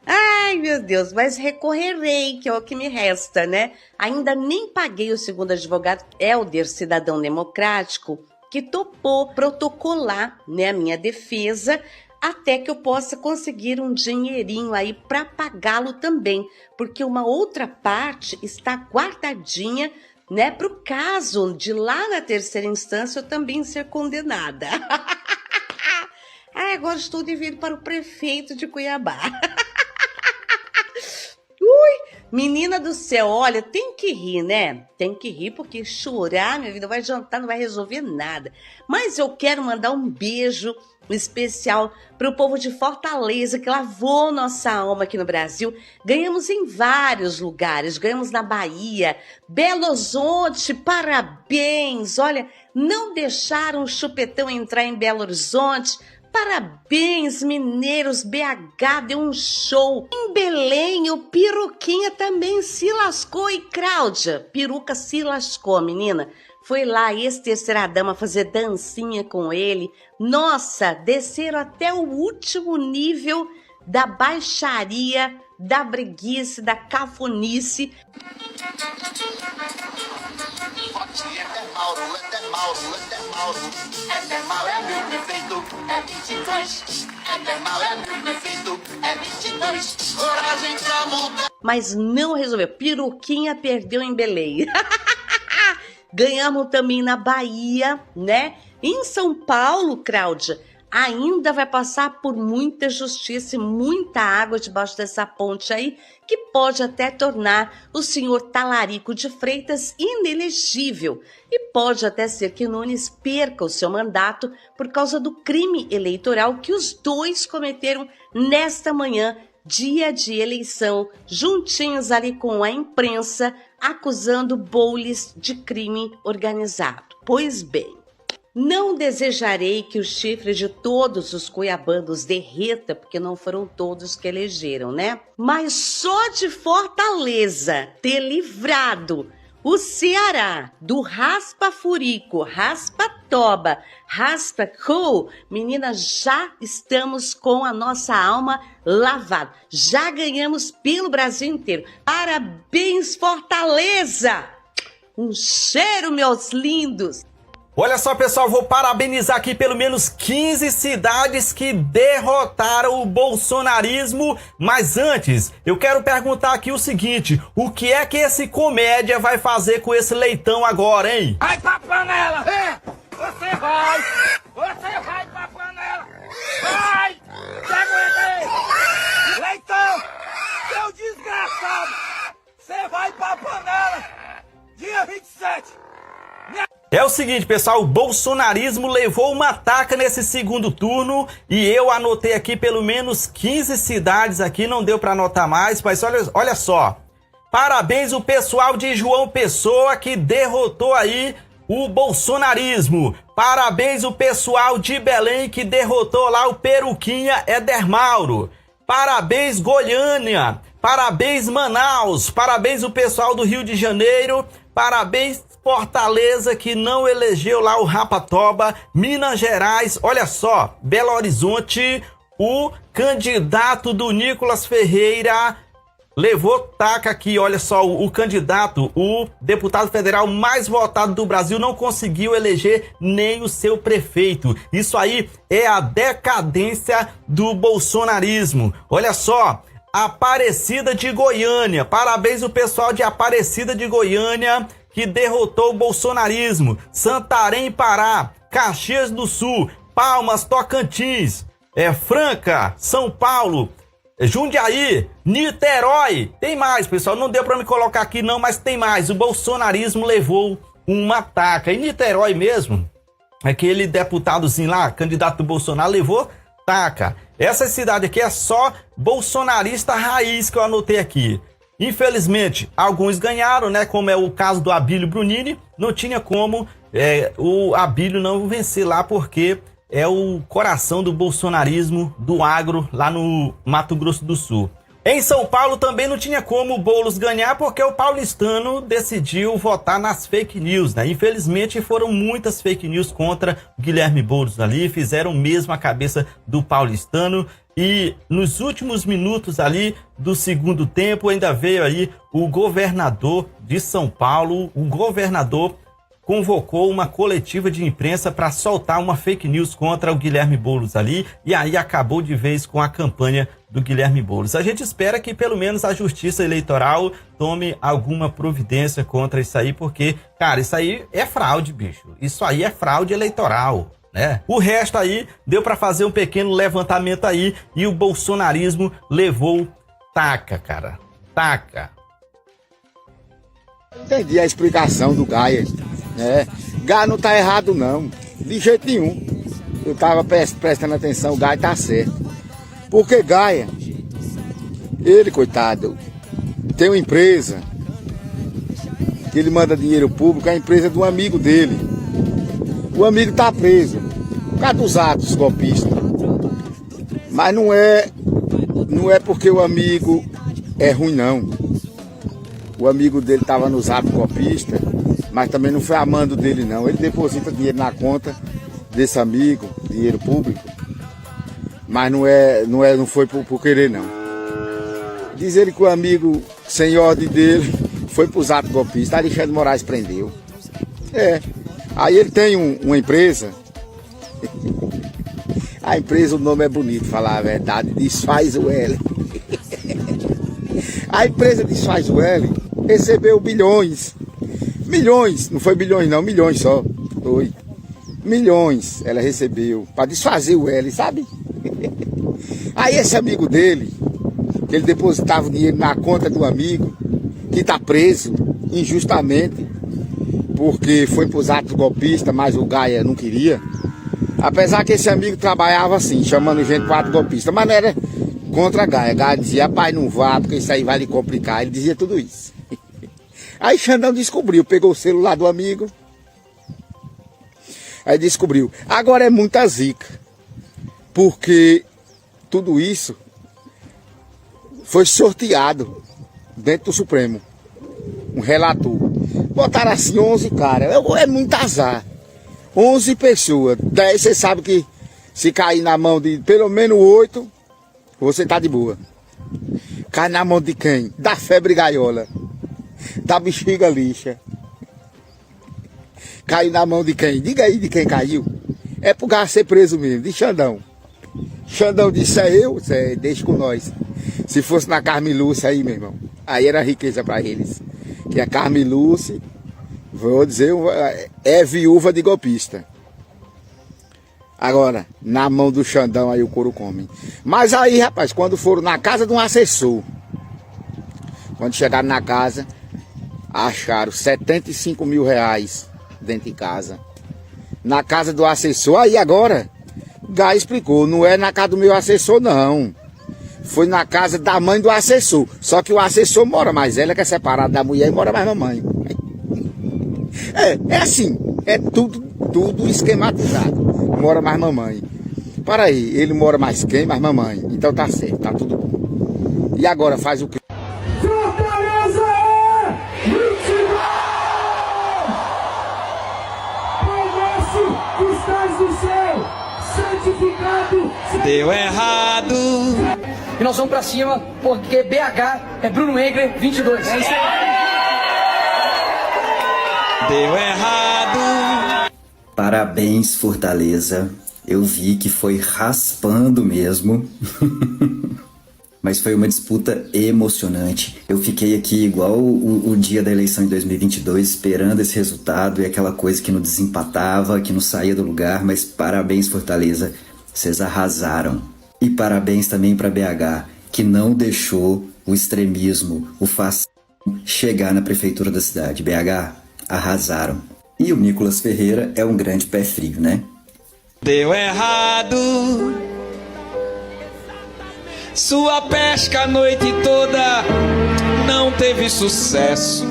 Ai, meu Deus, mas recorrerei, que é o que me resta, né? Ainda nem paguei o segundo advogado, Helder, cidadão democrático, que topou protocolar, né, a minha defesa até que eu possa conseguir um dinheirinho aí para pagá-lo também, porque uma outra parte está guardadinha, né, para o caso de lá na terceira instância eu também ser condenada. Agora estou devendo para o prefeito de Cuiabá. Ui, menina do céu, olha, tem que rir, né? Tem que rir porque chorar, minha vida, vai jantar, não vai resolver nada. Mas eu quero mandar um beijo especial para o povo de Fortaleza, que lavou nossa alma aqui no Brasil. Ganhamos em vários lugares, ganhamos na Bahia, Belo Horizonte, parabéns! Olha, não deixaram o chupetão entrar em Belo Horizonte. Parabéns, mineiros, BH deu um show. Em Belém, o Peruquinha também se lascou. E Cláudia, Peruca se lascou, menina. Foi lá, ex-terceira dama, fazer dancinha com ele. Nossa, desceram até o último nível da baixaria, da breguice, da cafonice. Mas não resolveu. Peruquinha perdeu em Belém. Ganhamos também na Bahia, né? Em São Paulo, Cláudia, ainda vai passar por muita justiça e muita água debaixo dessa ponte aí, que pode até tornar o senhor Talarico de Freitas inelegível. E pode até ser que Nunes perca o seu mandato por causa do crime eleitoral que os dois cometeram nesta manhã, dia de eleição, juntinhos ali com a imprensa, acusando Boulos de crime organizado. Pois bem, não desejarei que o chifre de todos os cuiabanos derreta, porque não foram todos que elegeram, né? Mas só de Fortaleza ter livrado o Ceará do raspa-furico, raspa-toba, raspa-cou, menina, já estamos com a nossa alma lavada. Já ganhamos pelo Brasil inteiro. Parabéns, Fortaleza! Um cheiro, meus lindos! Olha só, pessoal, vou parabenizar aqui pelo menos 15 cidades que derrotaram o bolsonarismo. Mas antes, eu quero perguntar aqui o seguinte: o que é que esse comédia vai fazer com esse leitão agora, hein? Vai pra panela! É! Você vai! Você vai pra panela! Vai! Você aguenta aí! Leitão! Seu desgraçado! Você vai pra panela! Dia 27! É o seguinte, pessoal, o bolsonarismo levou uma taca nesse segundo turno e eu anotei aqui pelo menos 15 cidades aqui, não deu para anotar mais, mas olha só. Parabéns o pessoal de João Pessoa que derrotou aí o bolsonarismo. Parabéns o pessoal de Belém que derrotou lá o Peruquinha Éder Mauro. Parabéns Goiânia. Parabéns Manaus. Parabéns o pessoal do Rio de Janeiro. Parabéns Fortaleza, que não elegeu lá o Rapatoba. Minas Gerais, olha só, Belo Horizonte, o candidato do Nicolas Ferreira levou taca aqui, olha só, o candidato, o deputado federal mais votado do Brasil não conseguiu eleger nem o seu prefeito. Isso aí é a decadência do bolsonarismo. Olha só, Aparecida de Goiânia, parabéns o pessoal de Aparecida de Goiânia, que derrotou o bolsonarismo. Santarém, Pará, Caxias do Sul, Palmas, Tocantins, Franca, São Paulo, Jundiaí, Niterói. Tem mais, pessoal, não deu para me colocar aqui não, mas tem mais. O bolsonarismo levou uma taca. Em Niterói mesmo, aquele deputadozinho lá, candidato do Bolsonaro, levou taca. Essa cidade aqui é só bolsonarista raiz que eu anotei aqui. Infelizmente, alguns ganharam, né? Como é o caso do Abílio Brunini. Não tinha como o Abílio não vencer lá, porque é o coração do bolsonarismo, do agro, lá no Mato Grosso do Sul. Em São Paulo também não tinha como o Boulos ganhar, porque o paulistano decidiu votar nas fake news, né? Infelizmente foram muitas fake news contra o Guilherme Boulos ali, fizeram mesmo a cabeça do paulistano. E nos últimos minutos ali do segundo tempo ainda veio aí o governador de São Paulo, o governador convocou uma coletiva de imprensa para soltar uma fake news contra o Guilherme Boulos ali, e aí acabou de vez com a campanha do Guilherme Boulos. A gente espera que pelo menos a Justiça Eleitoral tome alguma providência contra isso aí, porque, cara, isso aí é fraude, bicho. Isso aí é fraude eleitoral, né? O resto aí deu para fazer um pequeno levantamento aí e o bolsonarismo levou taca, cara. Taca. Entendi a explicação do Gaia. Gaia não tá errado não, de jeito nenhum. Eu tava prestando atenção, o Gaia tá certo. Porque Gaia, ele, coitado, tem uma empresa que ele manda dinheiro público, é a empresa de um amigo dele. O amigo tá preso por causa dos atos golpistas. Mas não é porque o amigo é ruim não. O amigo dele estava nos atos golpistas, mas também não foi amando dele não. Ele deposita dinheiro na conta desse amigo, dinheiro público, mas não foi por querer não. Diz ele que o amigo, sem ordem dele, foi para os atos golpistas. Alexandre de Moraes prendeu. Aí ele tem uma empresa. A empresa, o nome é bonito, falar a verdade, Desfaz o L. A empresa Desfaz o L recebeu bilhões. Milhões, não foi bilhões não, milhões só. Foi. Milhões ela recebeu para desfazer o L, sabe? Aí esse amigo dele, que ele depositava o dinheiro na conta do amigo, que está preso injustamente, porque foi para os atos golpistas, mas o Gaia não queria. Apesar que esse amigo trabalhava assim, chamando gente para ato golpista, mas não era contra a Gaia. Gaia dizia, pai, não vá, porque isso aí vai lhe complicar. Ele dizia tudo isso. Aí Xandão descobriu, pegou o celular do amigo. Aí descobriu. Agora é muita zica, porque tudo isso foi sorteado dentro do Supremo. Um relator. Botaram assim 11 caras. É muito azar. 11 pessoas. 10, você sabe que se cair na mão de pelo menos 8, você tá de boa. Cai na mão de quem? Da febre gaiola. Da bexiga lixa. Caiu na mão de quem? Diga aí de quem caiu. É pro gato ser preso mesmo, de Xandão. Xandão disse, deixa com nós. Se fosse na Carmen Lúcia aí, meu irmão, aí era riqueza para eles. Que a Carmen Lúcia, vou dizer, é viúva de golpista. Agora, na mão do Xandão aí o couro come. Mas aí, rapaz, quando foram na casa de um assessor, quando chegaram na casa, acharam 75 mil reais dentro de casa. Na casa do assessor, aí agora, Gaia explicou, não é na casa do meu assessor não. Foi na casa da mãe do assessor. Só que o assessor mora mais ela, que é separado da mulher, e mora mais mamãe. É assim, é tudo esquematizado. Mora mais mamãe. Para aí, ele mora mais quem? Mais mamãe. Então tá certo, tá tudo bom. E agora faz o quê? Fortaleza é mentira! Pai nosso que estás no céu, santificado. Deu errado. E nós vamos pra cima, porque BH é Bruno Engler 22. É isso aí. Deu errado. Parabéns, Fortaleza. Eu vi que foi raspando mesmo. Mas foi uma disputa emocionante. Eu fiquei aqui igual o dia da eleição de 2022, esperando esse resultado e aquela coisa que não desempatava, que não saía do lugar. Mas parabéns, Fortaleza. Vocês arrasaram. E parabéns também para BH, que não deixou o extremismo, o fascismo chegar na prefeitura da cidade. BH, arrasaram. E o Nicolas Ferreira é um grande pé frio, né? Deu errado. Sua pesca a noite toda não teve sucesso.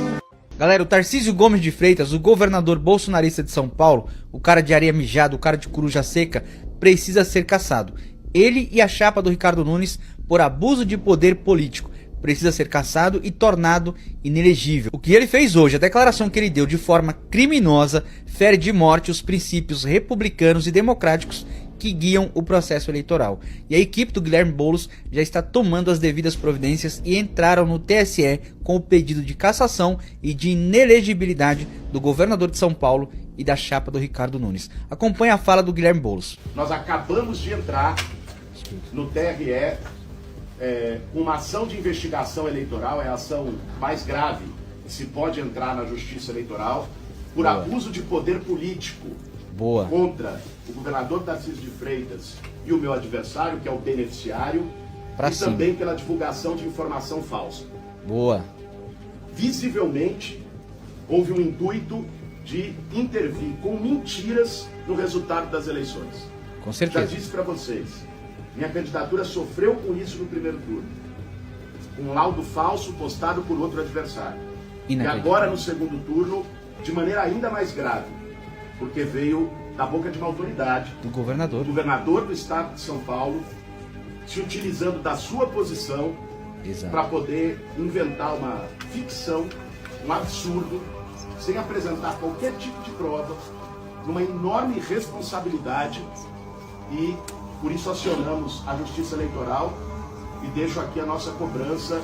Galera, o Tarcísio Gomes de Freitas, o governador bolsonarista de São Paulo, o cara de areia mijada, o cara de coruja seca, precisa ser caçado. Ele e a chapa do Ricardo Nunes por abuso de poder político. Precisa ser cassado e tornado inelegível. O que ele fez hoje, a declaração que ele deu de forma criminosa, fere de morte os princípios republicanos e democráticos que guiam o processo eleitoral. E a equipe do Guilherme Boulos já está tomando as devidas providências e entraram no TSE com o pedido de cassação e de inelegibilidade do governador de São Paulo e da chapa do Ricardo Nunes. Acompanhe a fala do Guilherme Boulos. Nós acabamos de entrar no TRE com uma ação de investigação eleitoral, é a ação mais grave que se pode entrar na Justiça Eleitoral, por abuso de poder político contra o governador Tarcísio de Freitas e o meu adversário, que é o beneficiário, também pela divulgação de informação falsa. Visivelmente, houve um intuito de intervir com mentiras no resultado das eleições. Com certeza. Já disse para vocês, minha candidatura sofreu com isso no primeiro turno. Um laudo falso postado por outro adversário. E agora, no segundo turno, de maneira ainda mais grave, porque veio da boca de uma autoridade, do governador do estado de São Paulo, se utilizando da sua posição para poder inventar uma ficção, um absurdo, sem apresentar qualquer tipo de prova, numa enorme responsabilidade, e por isso acionamos a Justiça Eleitoral e deixo aqui a nossa cobrança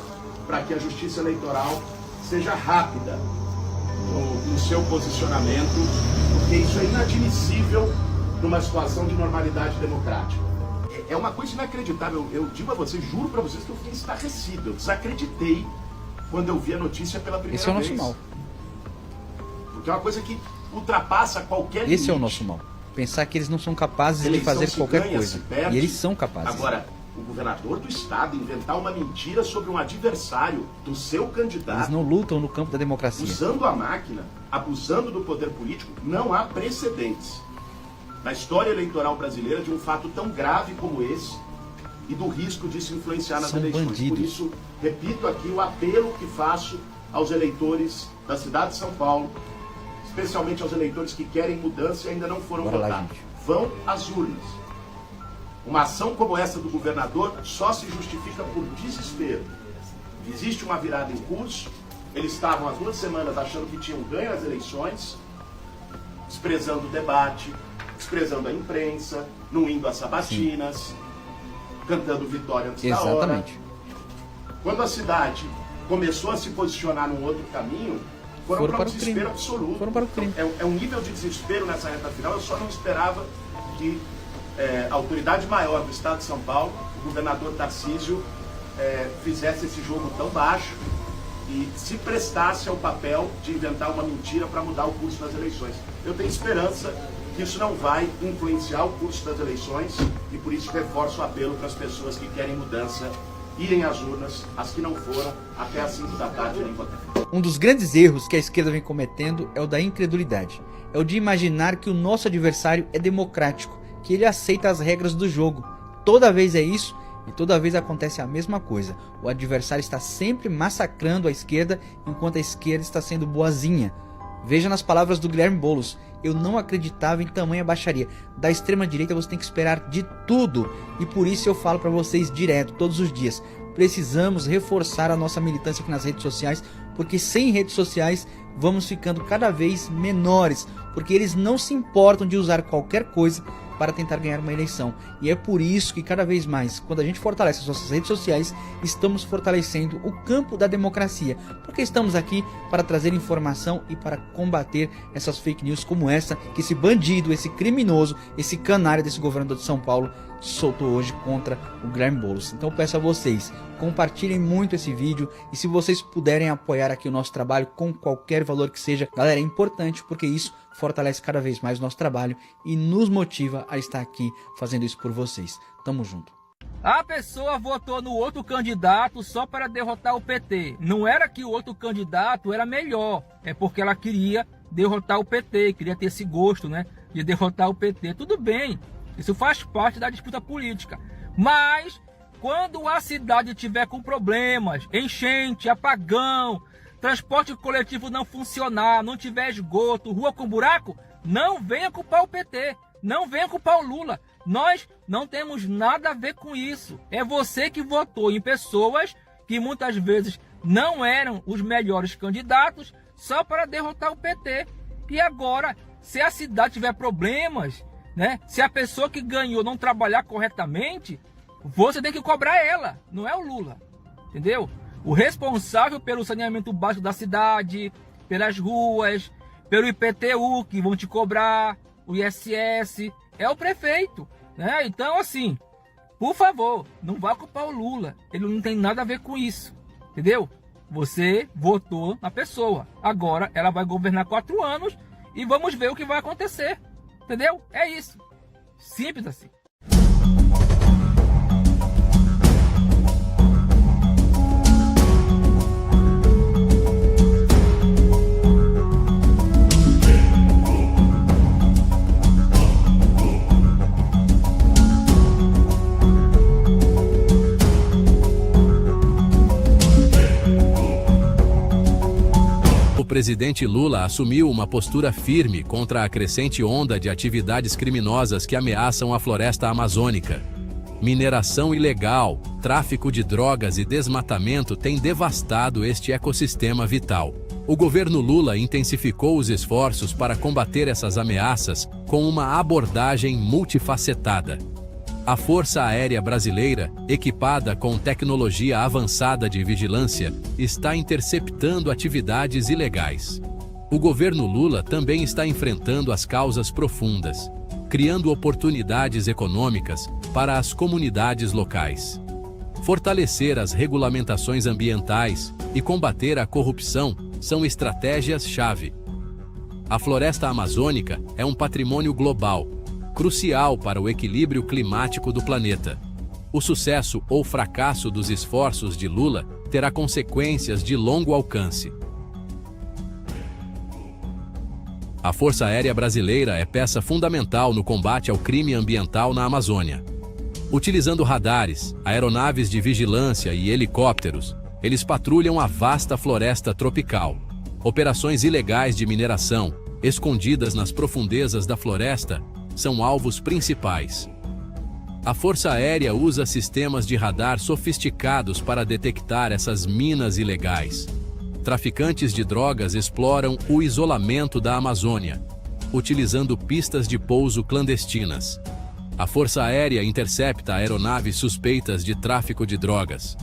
para que a Justiça Eleitoral seja rápida no seu posicionamento, porque isso é inadmissível numa situação de normalidade democrática. É uma coisa inacreditável. Eu digo a vocês, juro para vocês que eu fiquei estarrecido. Eu desacreditei quando eu vi a notícia pela primeira vez. Esse é o nosso mal. Porque é uma coisa que ultrapassa qualquer limite. Esse é o nosso mal. Pensar que eles não são capazes de fazer qualquer coisa. E eles são capazes. Agora, o governador do estado inventar uma mentira sobre um adversário do seu candidato. Eles não lutam no campo da democracia. Usando a máquina, abusando do poder político, não há precedentes na história eleitoral brasileira de um fato tão grave como esse e do risco de se influenciar nas eleições. Bandidos. Por isso, repito aqui o apelo que faço aos eleitores da cidade de São Paulo, especialmente aos eleitores que querem mudança e ainda não foram votados. Vão às urnas. Uma ação como essa do governador só se justifica por desespero. Existe uma virada em curso, eles estavam há 2 semanas achando que tinham ganho as eleições, desprezando o debate, desprezando a imprensa, não indo às sabatinas, cantando vitória antes da hora. Quando a cidade começou a se posicionar num outro caminho, foram para o desespero absoluto. É um nível de desespero nessa reta final. Eu só não esperava que a autoridade maior do estado de São Paulo, o governador Tarcísio, fizesse esse jogo tão baixo e se prestasse ao papel de inventar uma mentira para mudar o curso das eleições. Eu tenho esperança que isso não vai influenciar o curso das eleições e por isso reforço o apelo para as pessoas que querem mudança irem às urnas, as que não foram, até às 5 da tarde irem votar. Um dos grandes erros que a esquerda vem cometendo é o da incredulidade. É o de imaginar que o nosso adversário é democrático, que ele aceita as regras do jogo. Toda vez é isso e toda vez acontece a mesma coisa. O adversário está sempre massacrando a esquerda enquanto a esquerda está sendo boazinha. Veja nas palavras do Guilherme Boulos. Eu não acreditava em tamanha baixaria. Da extrema direita você tem que esperar de tudo. E por isso eu falo para vocês direto, todos os dias. Precisamos reforçar a nossa militância aqui nas redes sociais, porque sem redes sociais vamos ficando cada vez menores, porque eles não se importam de usar qualquer coisa para tentar ganhar uma eleição. E é por isso que cada vez mais, quando a gente fortalece as nossas redes sociais, estamos fortalecendo o campo da democracia, porque estamos aqui para trazer informação e para combater essas fake news como essa que esse bandido, esse criminoso, esse canalha desse governador de São Paulo soltou hoje contra o Guilherme Boulos. Então peço a vocês, compartilhem muito esse vídeo e se vocês puderem apoiar aqui o nosso trabalho com qualquer valor que seja, galera, é importante porque isso fortalece cada vez mais o nosso trabalho e nos motiva a estar aqui fazendo isso por vocês. Tamo junto. A pessoa votou no outro candidato só para derrotar o PT. Não era que o outro candidato era melhor, é porque ela queria derrotar o PT, queria ter esse gosto, né, de derrotar o PT. Tudo bem, isso faz parte da disputa política. Mas quando a cidade tiver com problemas, enchente, apagão, transporte coletivo não funcionar, não tiver esgoto, rua com buraco, não venha culpar o PT, não venha culpar o Lula. Nós não temos nada a ver com isso. É você que votou em pessoas que muitas vezes não eram os melhores candidatos só para derrotar o PT. E agora, se a cidade tiver problemas, né? Se a pessoa que ganhou não trabalhar corretamente, você tem que cobrar ela, não é o Lula, entendeu? O responsável pelo saneamento básico da cidade, pelas ruas, pelo IPTU que vão te cobrar, o ISS, é o prefeito, né? Então, assim, por favor, não vá culpar o Lula, ele não tem nada a ver com isso, entendeu? Você votou na pessoa, agora ela vai governar 4 anos e vamos ver o que vai acontecer, entendeu? É isso, simples assim. O presidente Lula assumiu uma postura firme contra a crescente onda de atividades criminosas que ameaçam a floresta amazônica. Mineração ilegal, tráfico de drogas e desmatamento têm devastado este ecossistema vital. O governo Lula intensificou os esforços para combater essas ameaças com uma abordagem multifacetada. A Força Aérea Brasileira, equipada com tecnologia avançada de vigilância, está interceptando atividades ilegais. O governo Lula também está enfrentando as causas profundas, criando oportunidades econômicas para as comunidades locais. Fortalecer as regulamentações ambientais e combater a corrupção são estratégias-chave. A floresta amazônica é um patrimônio global, crucial para o equilíbrio climático do planeta. O sucesso ou fracasso dos esforços de Lula terá consequências de longo alcance. A Força Aérea Brasileira é peça fundamental no combate ao crime ambiental na Amazônia. Utilizando radares, aeronaves de vigilância e helicópteros, eles patrulham a vasta floresta tropical. Operações ilegais de mineração, escondidas nas profundezas da floresta, são alvos principais. A Força Aérea usa sistemas de radar sofisticados para detectar essas minas ilegais. Traficantes de drogas exploram o isolamento da Amazônia, utilizando pistas de pouso clandestinas. A Força Aérea intercepta aeronaves suspeitas de tráfico de drogas.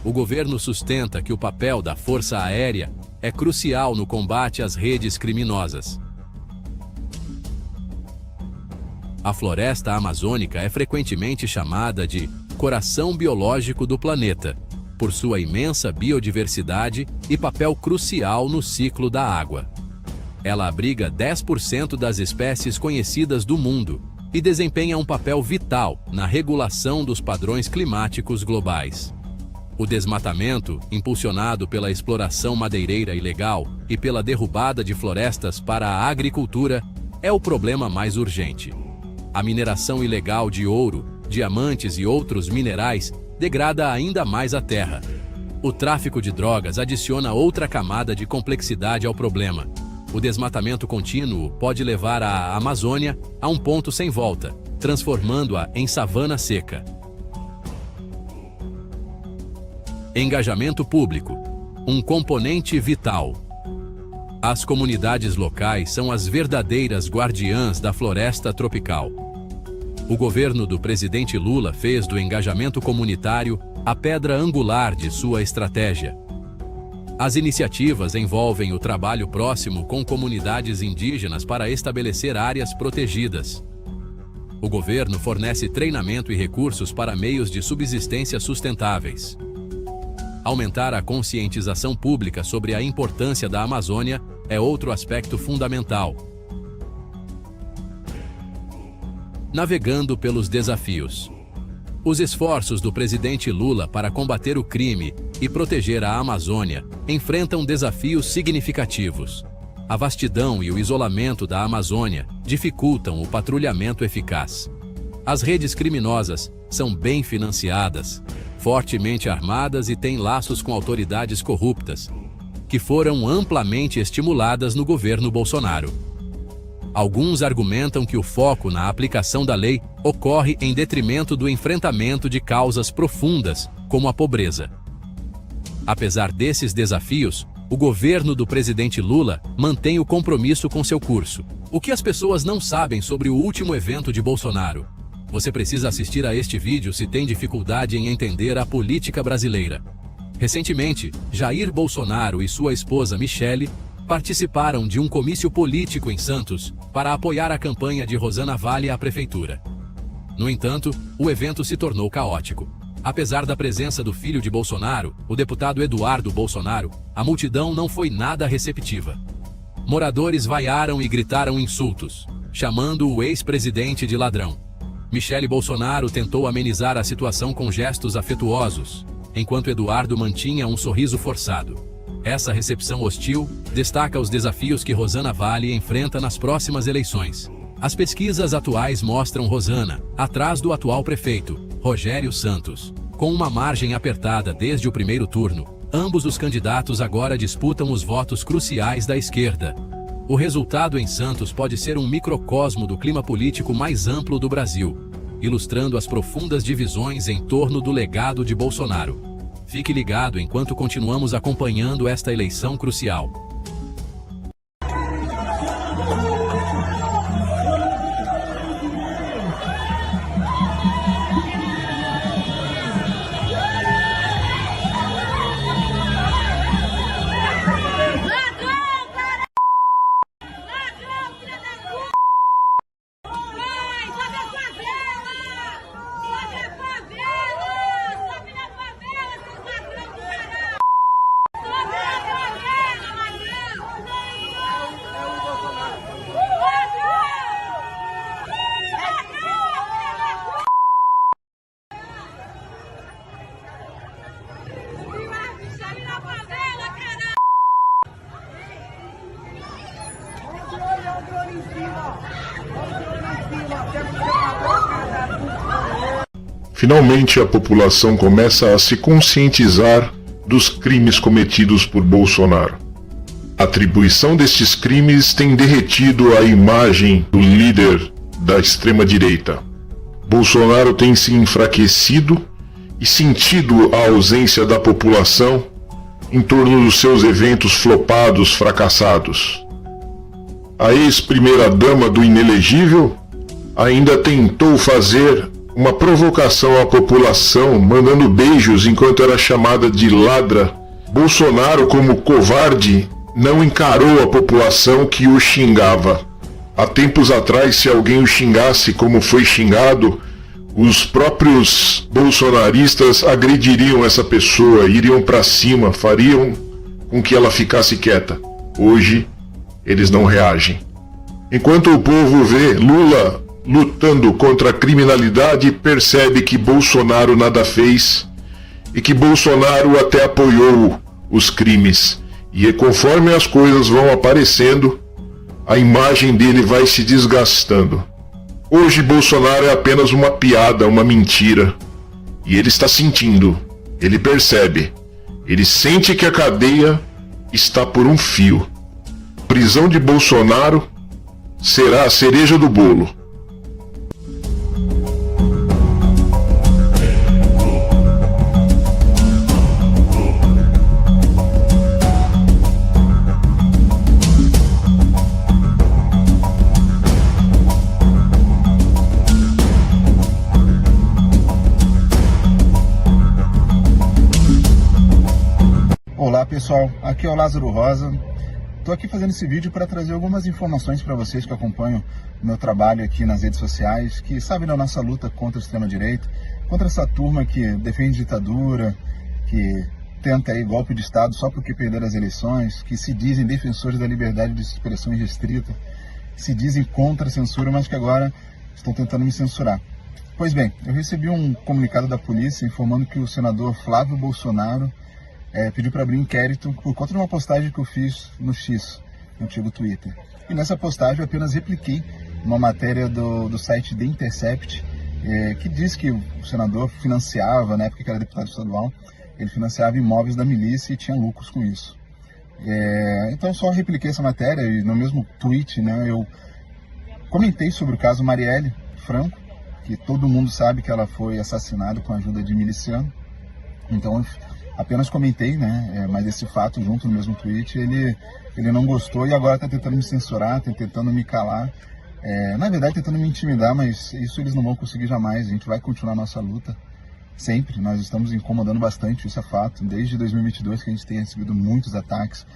O governo sustenta que o papel da Força Aérea é crucial no combate às redes criminosas. A floresta amazônica é frequentemente chamada de coração biológico do planeta, por sua imensa biodiversidade e papel crucial no ciclo da água. Ela abriga 10% das espécies conhecidas do mundo e desempenha um papel vital na regulação dos padrões climáticos globais. O desmatamento, impulsionado pela exploração madeireira ilegal e pela derrubada de florestas para a agricultura, é o problema mais urgente. A mineração ilegal de ouro, diamantes e outros minerais degrada ainda mais a terra. O tráfico de drogas adiciona outra camada de complexidade ao problema. O desmatamento contínuo pode levar a Amazônia a um ponto sem volta, transformando-a em savana seca. Engajamento público, um componente vital. As comunidades locais são as verdadeiras guardiãs da floresta tropical. O governo do presidente Lula fez do engajamento comunitário a pedra angular de sua estratégia. As iniciativas envolvem o trabalho próximo com comunidades indígenas para estabelecer áreas protegidas. O governo fornece treinamento e recursos para meios de subsistência sustentáveis. Aumentar a conscientização pública sobre a importância da Amazônia é outro aspecto fundamental. Navegando pelos desafios. Os esforços do presidente Lula para combater o crime e proteger a Amazônia enfrentam desafios significativos. A vastidão e o isolamento da Amazônia dificultam o patrulhamento eficaz. As redes criminosas são bem financiadas, fortemente armadas e têm laços com autoridades corruptas, que foram amplamente estimuladas no governo Bolsonaro. Alguns argumentam que o foco na aplicação da lei ocorre em detrimento do enfrentamento de causas profundas, como a pobreza. Apesar desses desafios, o governo do presidente Lula mantém o compromisso com seu curso. O que as pessoas não sabem sobre o último evento de Bolsonaro? Você precisa assistir a este vídeo se tem dificuldade em entender a política brasileira. Recentemente, Jair Bolsonaro e sua esposa Michele participaram de um comício político em Santos para apoiar a campanha de Rosana Vale à prefeitura. No entanto, o evento se tornou caótico. Apesar da presença do filho de Bolsonaro, o deputado Eduardo Bolsonaro, a multidão não foi nada receptiva. Moradores vaiaram e gritaram insultos, chamando o ex-presidente de ladrão. Michele Bolsonaro tentou amenizar a situação com gestos afetuosos, enquanto Eduardo mantinha um sorriso forçado. Essa recepção hostil destaca os desafios que Rosana Vale enfrenta nas próximas eleições. As pesquisas atuais mostram Rosana atrás do atual prefeito, Rogério Santos. Com uma margem apertada desde o primeiro turno, ambos os candidatos agora disputam os votos cruciais da esquerda. O resultado em Santos pode ser um microcosmo do clima político mais amplo do Brasil, ilustrando as profundas divisões em torno do legado de Bolsonaro. Fique ligado enquanto continuamos acompanhando esta eleição crucial. Finalmente a população começa a se conscientizar dos crimes cometidos por Bolsonaro. A atribuição destes crimes tem derretido a imagem do líder da extrema-direita. Bolsonaro tem se enfraquecido e sentido a ausência da população em torno dos seus eventos flopados, fracassados. A ex-primeira-dama do inelegível ainda tentou fazer uma provocação à população, mandando beijos enquanto era chamada de ladra. Bolsonaro, como covarde, não encarou a população que o xingava. Há tempos atrás, se alguém o xingasse como foi xingado, os próprios bolsonaristas agrediriam essa pessoa, iriam para cima, fariam com que ela ficasse quieta. Hoje, eles não reagem. Enquanto o povo vê Lula lutando contra a criminalidade, percebe que Bolsonaro nada fez e que Bolsonaro até apoiou os crimes. E conforme as coisas vão aparecendo, a imagem dele vai se desgastando. Hoje Bolsonaro é apenas uma piada, uma mentira. E ele está sentindo, ele percebe, ele sente que a cadeia está por um fio. A prisão de Bolsonaro será a cereja do bolo. Olá pessoal, aqui é o Lázaro Rosa. Estou aqui fazendo esse vídeo para trazer algumas informações para vocês que acompanham o meu trabalho aqui nas redes sociais, que sabem da nossa luta contra o extrema-direita, contra essa turma que defende ditadura, que tenta aí golpe de Estado só porque perderam as eleições, que se dizem defensores da liberdade de expressão irrestrita, que se dizem contra a censura, mas que agora estão tentando me censurar. Pois bem, eu recebi um comunicado da polícia informando que o senador Flávio Bolsonaro pediu para abrir inquérito por conta de uma postagem que eu fiz no X, no antigo Twitter. E nessa postagem eu apenas repliquei uma matéria do site The Intercept, que diz que o senador financiava, na época que era deputado estadual, ele financiava imóveis da milícia e tinha lucros com isso. Então eu só repliquei essa matéria e no mesmo tweet, né, eu comentei sobre o caso Marielle Franco, que todo mundo sabe que ela foi assassinada com a ajuda de miliciano. Então apenas comentei, né, mas esse fato junto no mesmo tweet, ele não gostou e agora está tentando me censurar, está tentando me calar, na verdade tentando me intimidar, mas isso eles não vão conseguir jamais. A gente vai continuar a nossa luta sempre. Nós estamos incomodando bastante, isso é fato, desde 2022 que a gente tem recebido muitos ataques,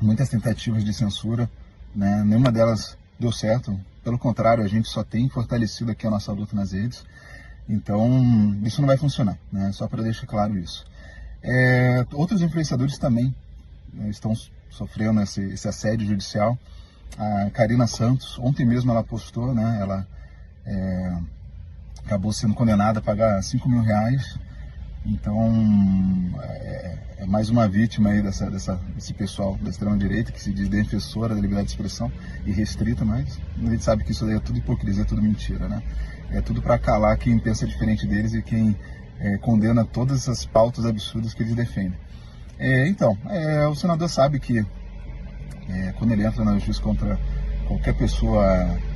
muitas tentativas de censura, né, nenhuma delas deu certo, pelo contrário, a gente só tem fortalecido aqui a nossa luta nas redes. Então, isso não vai funcionar, né? Só para deixar claro isso. Outros influenciadores também estão sofrendo esse assédio judicial. A Karina Santos, ontem mesmo ela postou, né? Ela acabou sendo condenada a pagar R$5 mil. Então, é mais uma vítima aí desse pessoal da extrema-direita que se diz defensora da liberdade de expressão e restrita, mas a gente sabe que isso daí é tudo hipocrisia, é tudo mentira, né? É tudo para calar quem pensa diferente deles e quem condena todas essas pautas absurdas que eles defendem. Então, o senador sabe que quando ele entra na justiça contra qualquer pessoa,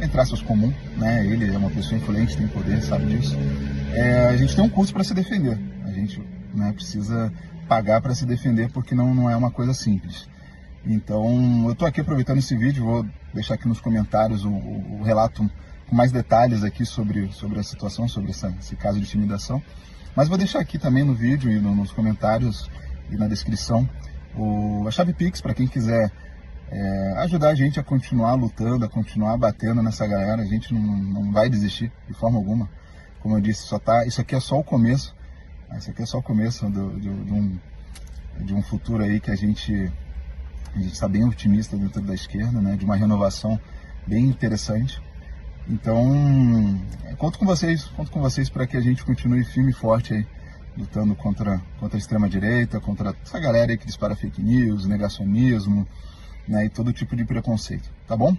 entre aspas, comum, né? Ele é uma pessoa influente, tem poder, sabe disso. A gente tem um custo para se defender. A gente, né, precisa pagar para se defender porque não é uma coisa simples. Então, eu estou aqui aproveitando esse vídeo, vou deixar aqui nos comentários o relato com mais detalhes aqui sobre a situação, sobre esse caso de intimidação. Mas vou deixar aqui também no vídeo e nos comentários e na descrição a chave Pix para quem quiser ajudar a gente a continuar lutando, a continuar batendo nessa galera. A gente não vai desistir de forma alguma. Como eu disse, isso aqui é só o começo. Isso aqui é só o começo de um futuro aí que a gente está bem otimista dentro da esquerda, né? De uma renovação bem interessante. Então, conto com vocês para que a gente continue firme e forte aí, lutando contra a extrema-direita, contra essa galera aí que dispara fake news, negacionismo, né, e todo tipo de preconceito, tá bom?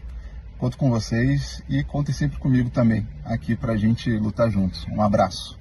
Conto com vocês e contem sempre comigo também, aqui pra gente lutar juntos. Um abraço.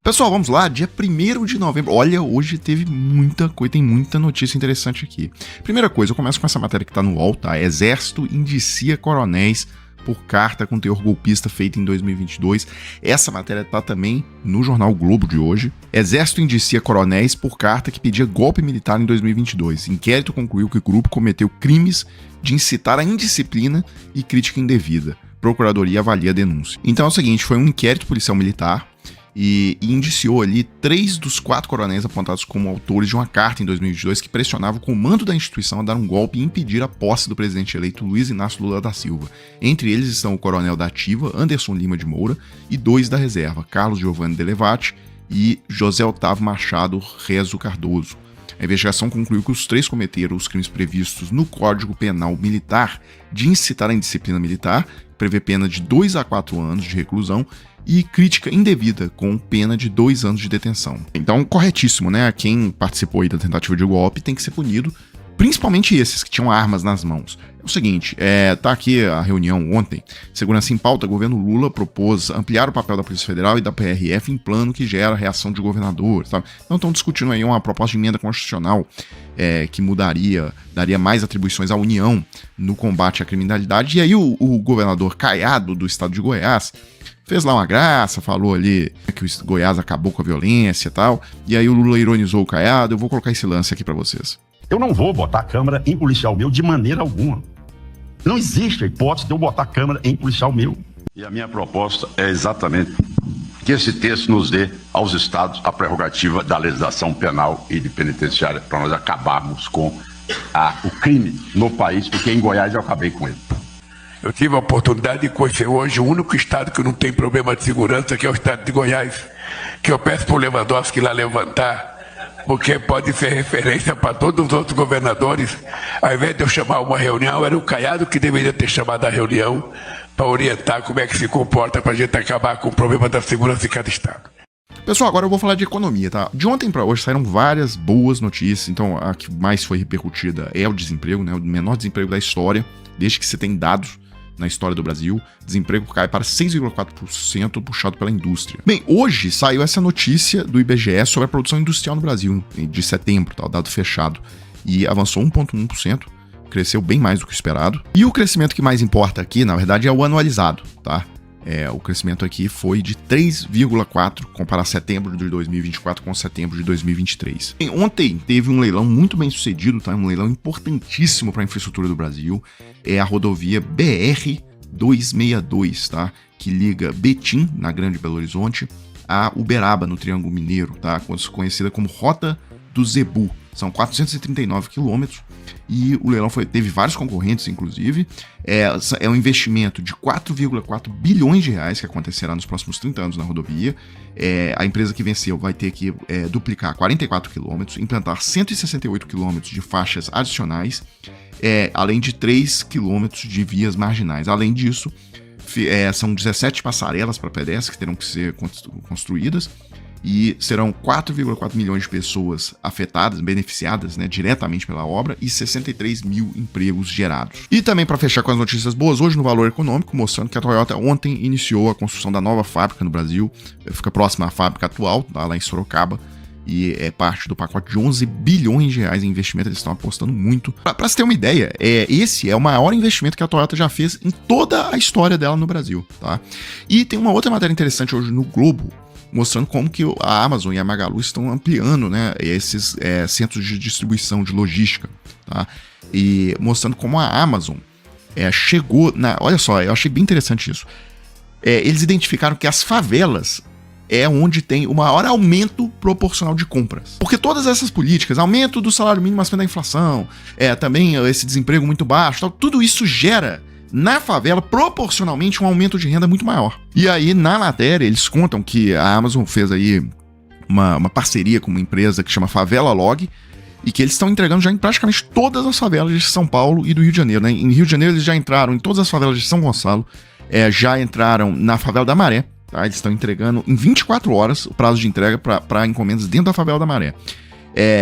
Pessoal, vamos lá, dia 1º de novembro. Olha, hoje teve muita coisa, tem muita notícia interessante aqui. Primeira coisa, eu começo com essa matéria que tá no UOL, tá? Exército indicia coronéis por carta com teor golpista feita em 2022. Essa matéria tá também no jornal o Globo de hoje. Exército indicia coronéis por carta que pedia golpe militar em 2022. Inquérito concluiu que o grupo cometeu crimes de incitar a indisciplina e crítica indevida. Procuradoria avalia a denúncia. Então é o seguinte, foi um inquérito policial militar e indiciou ali 3 dos 4 coronéis apontados como autores de uma carta em 2022 que pressionava o comando da instituição a dar um golpe e impedir a posse do presidente eleito Luiz Inácio Lula da Silva. Entre eles estão o coronel da ativa, Anderson Lima de Moura, e 2 da reserva, Carlos Giovanni Delevate e José Otávio Machado Rezo Cardoso. A investigação concluiu que os 3 cometeram os crimes previstos no Código Penal Militar de incitar a indisciplina militar, que prevê pena de 2 a 4 anos de reclusão, e crítica indevida, com pena de 2 anos de detenção. Então, corretíssimo, né? Quem participou aí da tentativa de golpe tem que ser punido, principalmente esses que tinham armas nas mãos. É o seguinte, tá aqui a reunião ontem, Segurança em Pauta, governo Lula propôs ampliar o papel da Polícia Federal e da PRF em plano que gera reação de governador, sabe? Então estão discutindo aí uma proposta de emenda constitucional que daria mais atribuições à União no combate à criminalidade. E aí o governador Caiado, do estado de Goiás, fez lá uma graça, falou ali que o Goiás acabou com a violência e tal, e aí o Lula ironizou o Caiado. Eu vou colocar esse lance aqui pra vocês. Eu não vou botar a câmera em policial meu de maneira alguma. Não existe a hipótese de eu botar a câmera em policial meu. E a minha proposta é exatamente que esse texto nos dê aos estados a prerrogativa da legislação penal e de penitenciária para nós acabarmos com o crime no país, porque em Goiás eu acabei com ele. Eu tive a oportunidade de conhecer hoje o único estado que não tem problema de segurança, que é o estado de Goiás, que eu peço para o Lewandowski lá levantar, porque pode ser referência para todos os outros governadores. Ao invés de eu chamar uma reunião, era o Caiado que deveria ter chamado a reunião para orientar como é que se comporta para a gente acabar com o problema da segurança em cada estado. Pessoal, agora eu vou falar de economia, tá? De ontem para hoje saíram várias boas notícias. Então a que mais foi repercutida é o desemprego, né? O menor desemprego da história, desde que se tem dados na história do Brasil. Desemprego cai para 6,4%, puxado pela indústria. Bem, hoje saiu essa notícia do IBGE sobre a produção industrial no Brasil, de setembro, tá? O dado fechado, e avançou 1,1%, cresceu bem mais do que o esperado. E o crescimento que mais importa aqui, na verdade, é o anualizado, tá? O crescimento aqui foi de 3,4, comparar setembro de 2024 com setembro de 2023. Ontem teve um leilão muito bem sucedido, tá? Um leilão importantíssimo para a infraestrutura do Brasil. É a rodovia BR-262, tá? Que liga Betim, na Grande Belo Horizonte, a Uberaba, no Triângulo Mineiro, tá? Conhecida como Rota do Zebu. São 439 quilômetros e o leilão teve vários concorrentes, inclusive. É um investimento de 4,4 bilhões de reais que acontecerá nos próximos 30 anos na rodovia. A empresa que venceu vai ter que duplicar 44 quilômetros, implantar 168 quilômetros de faixas adicionais, além de 3 quilômetros de vias marginais. Além disso, são 17 passarelas para pedestres que terão que ser construídas. E serão 4,4 milhões de pessoas afetadas, beneficiadas, né, diretamente pela obra e 63 mil empregos gerados. E também, para fechar com as notícias boas, hoje no Valor Econômico, mostrando que a Toyota ontem iniciou a construção da nova fábrica no Brasil, fica próxima à fábrica atual, lá em Sorocaba, e é parte do pacote de 11 bilhões de reais em investimento. Eles estão apostando muito. Para você ter uma ideia, esse é o maior investimento que a Toyota já fez em toda a história dela no Brasil, tá? E tem uma outra matéria interessante hoje no Globo, mostrando como que a Amazon e a Magalu estão ampliando, né, esses centros de distribuição, de logística, tá? E mostrando como a Amazon chegou na... Olha só, eu achei bem interessante isso. Eles identificaram que as favelas é onde tem o maior aumento proporcional de compras. Porque todas essas políticas, aumento do salário mínimo acima da inflação, também esse desemprego muito baixo, tal, tudo isso gera na favela, proporcionalmente, um aumento de renda muito maior. E aí, na matéria, eles contam que a Amazon fez aí uma parceria com uma empresa que chama Favela Log, e que eles estão entregando já em praticamente todas as favelas de São Paulo e do Rio de Janeiro, né? Em Rio de Janeiro, eles já entraram em todas as favelas de São Gonçalo, já entraram na favela da Maré, tá? Eles estão entregando em 24 horas o prazo de entrega para encomendas dentro da favela da Maré.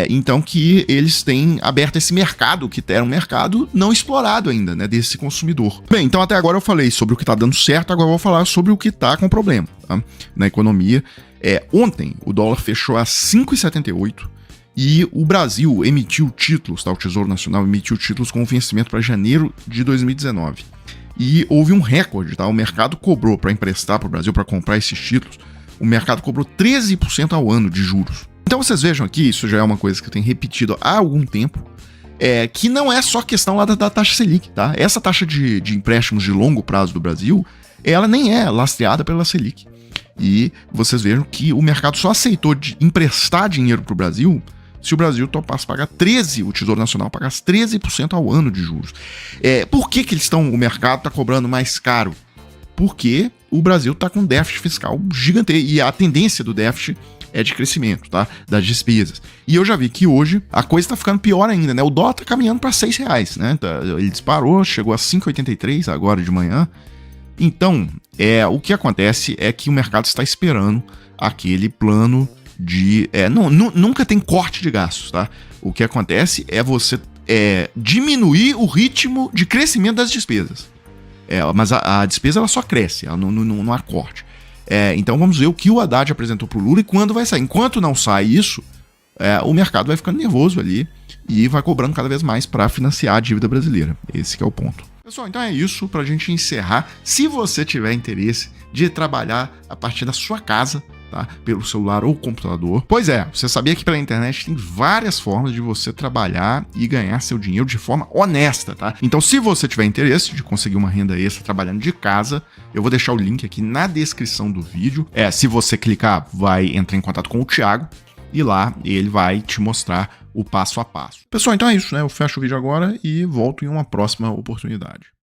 Então que eles têm aberto esse mercado, que era um mercado não explorado ainda, né, desse consumidor. Bem, então até agora eu falei sobre o que está dando certo, agora eu vou falar sobre o que está com problema, tá? Na economia. Ontem o dólar fechou a 5,78 e o Brasil emitiu títulos, tá? O Tesouro Nacional emitiu títulos com vencimento para janeiro de 2019. E houve um recorde, tá? O mercado cobrou para emprestar para o Brasil, para comprar esses títulos, o mercado cobrou 13% ao ano de juros. Então vocês vejam aqui, isso já é uma coisa que eu tenho repetido há algum tempo, que não é só questão lá da taxa Selic, tá? Essa taxa de empréstimos de longo prazo do Brasil, ela nem é lastreada pela Selic. E vocês vejam que o mercado só aceitou emprestar dinheiro para o Brasil se o Brasil topasse pagar o Tesouro Nacional pagasse 13% ao ano de juros. Por que o mercado está cobrando mais caro? Porque o Brasil está com déficit fiscal gigantesco e a tendência do déficit é de crescimento, tá? Das despesas. E eu já vi que hoje a coisa tá ficando pior ainda, né? O dólar tá caminhando para R$6, né? Ele disparou, chegou a 5,83 agora de manhã. Então, o que acontece é que o mercado está esperando aquele plano de... nunca tem corte de gastos, tá? O que acontece é você diminuir o ritmo de crescimento das despesas. Mas a despesa ela só cresce, ela não há corte. Então vamos ver o que o Haddad apresentou para o Lula e quando vai sair. Enquanto não sai isso, o mercado vai ficando nervoso ali e vai cobrando cada vez mais para financiar a dívida brasileira. Esse que é o ponto. Pessoal, então é isso para a gente encerrar. Se você tiver interesse de trabalhar a partir da sua casa, tá? Pelo celular ou computador. Pois é, você sabia que pela internet tem várias formas de você trabalhar e ganhar seu dinheiro de forma honesta, tá? Então, se você tiver interesse de conseguir uma renda extra trabalhando de casa, eu vou deixar o link aqui na descrição do vídeo. Se você clicar, vai entrar em contato com o Thiago e lá ele vai te mostrar o passo a passo. Pessoal, então é isso, né? Eu fecho o vídeo agora e volto em uma próxima oportunidade.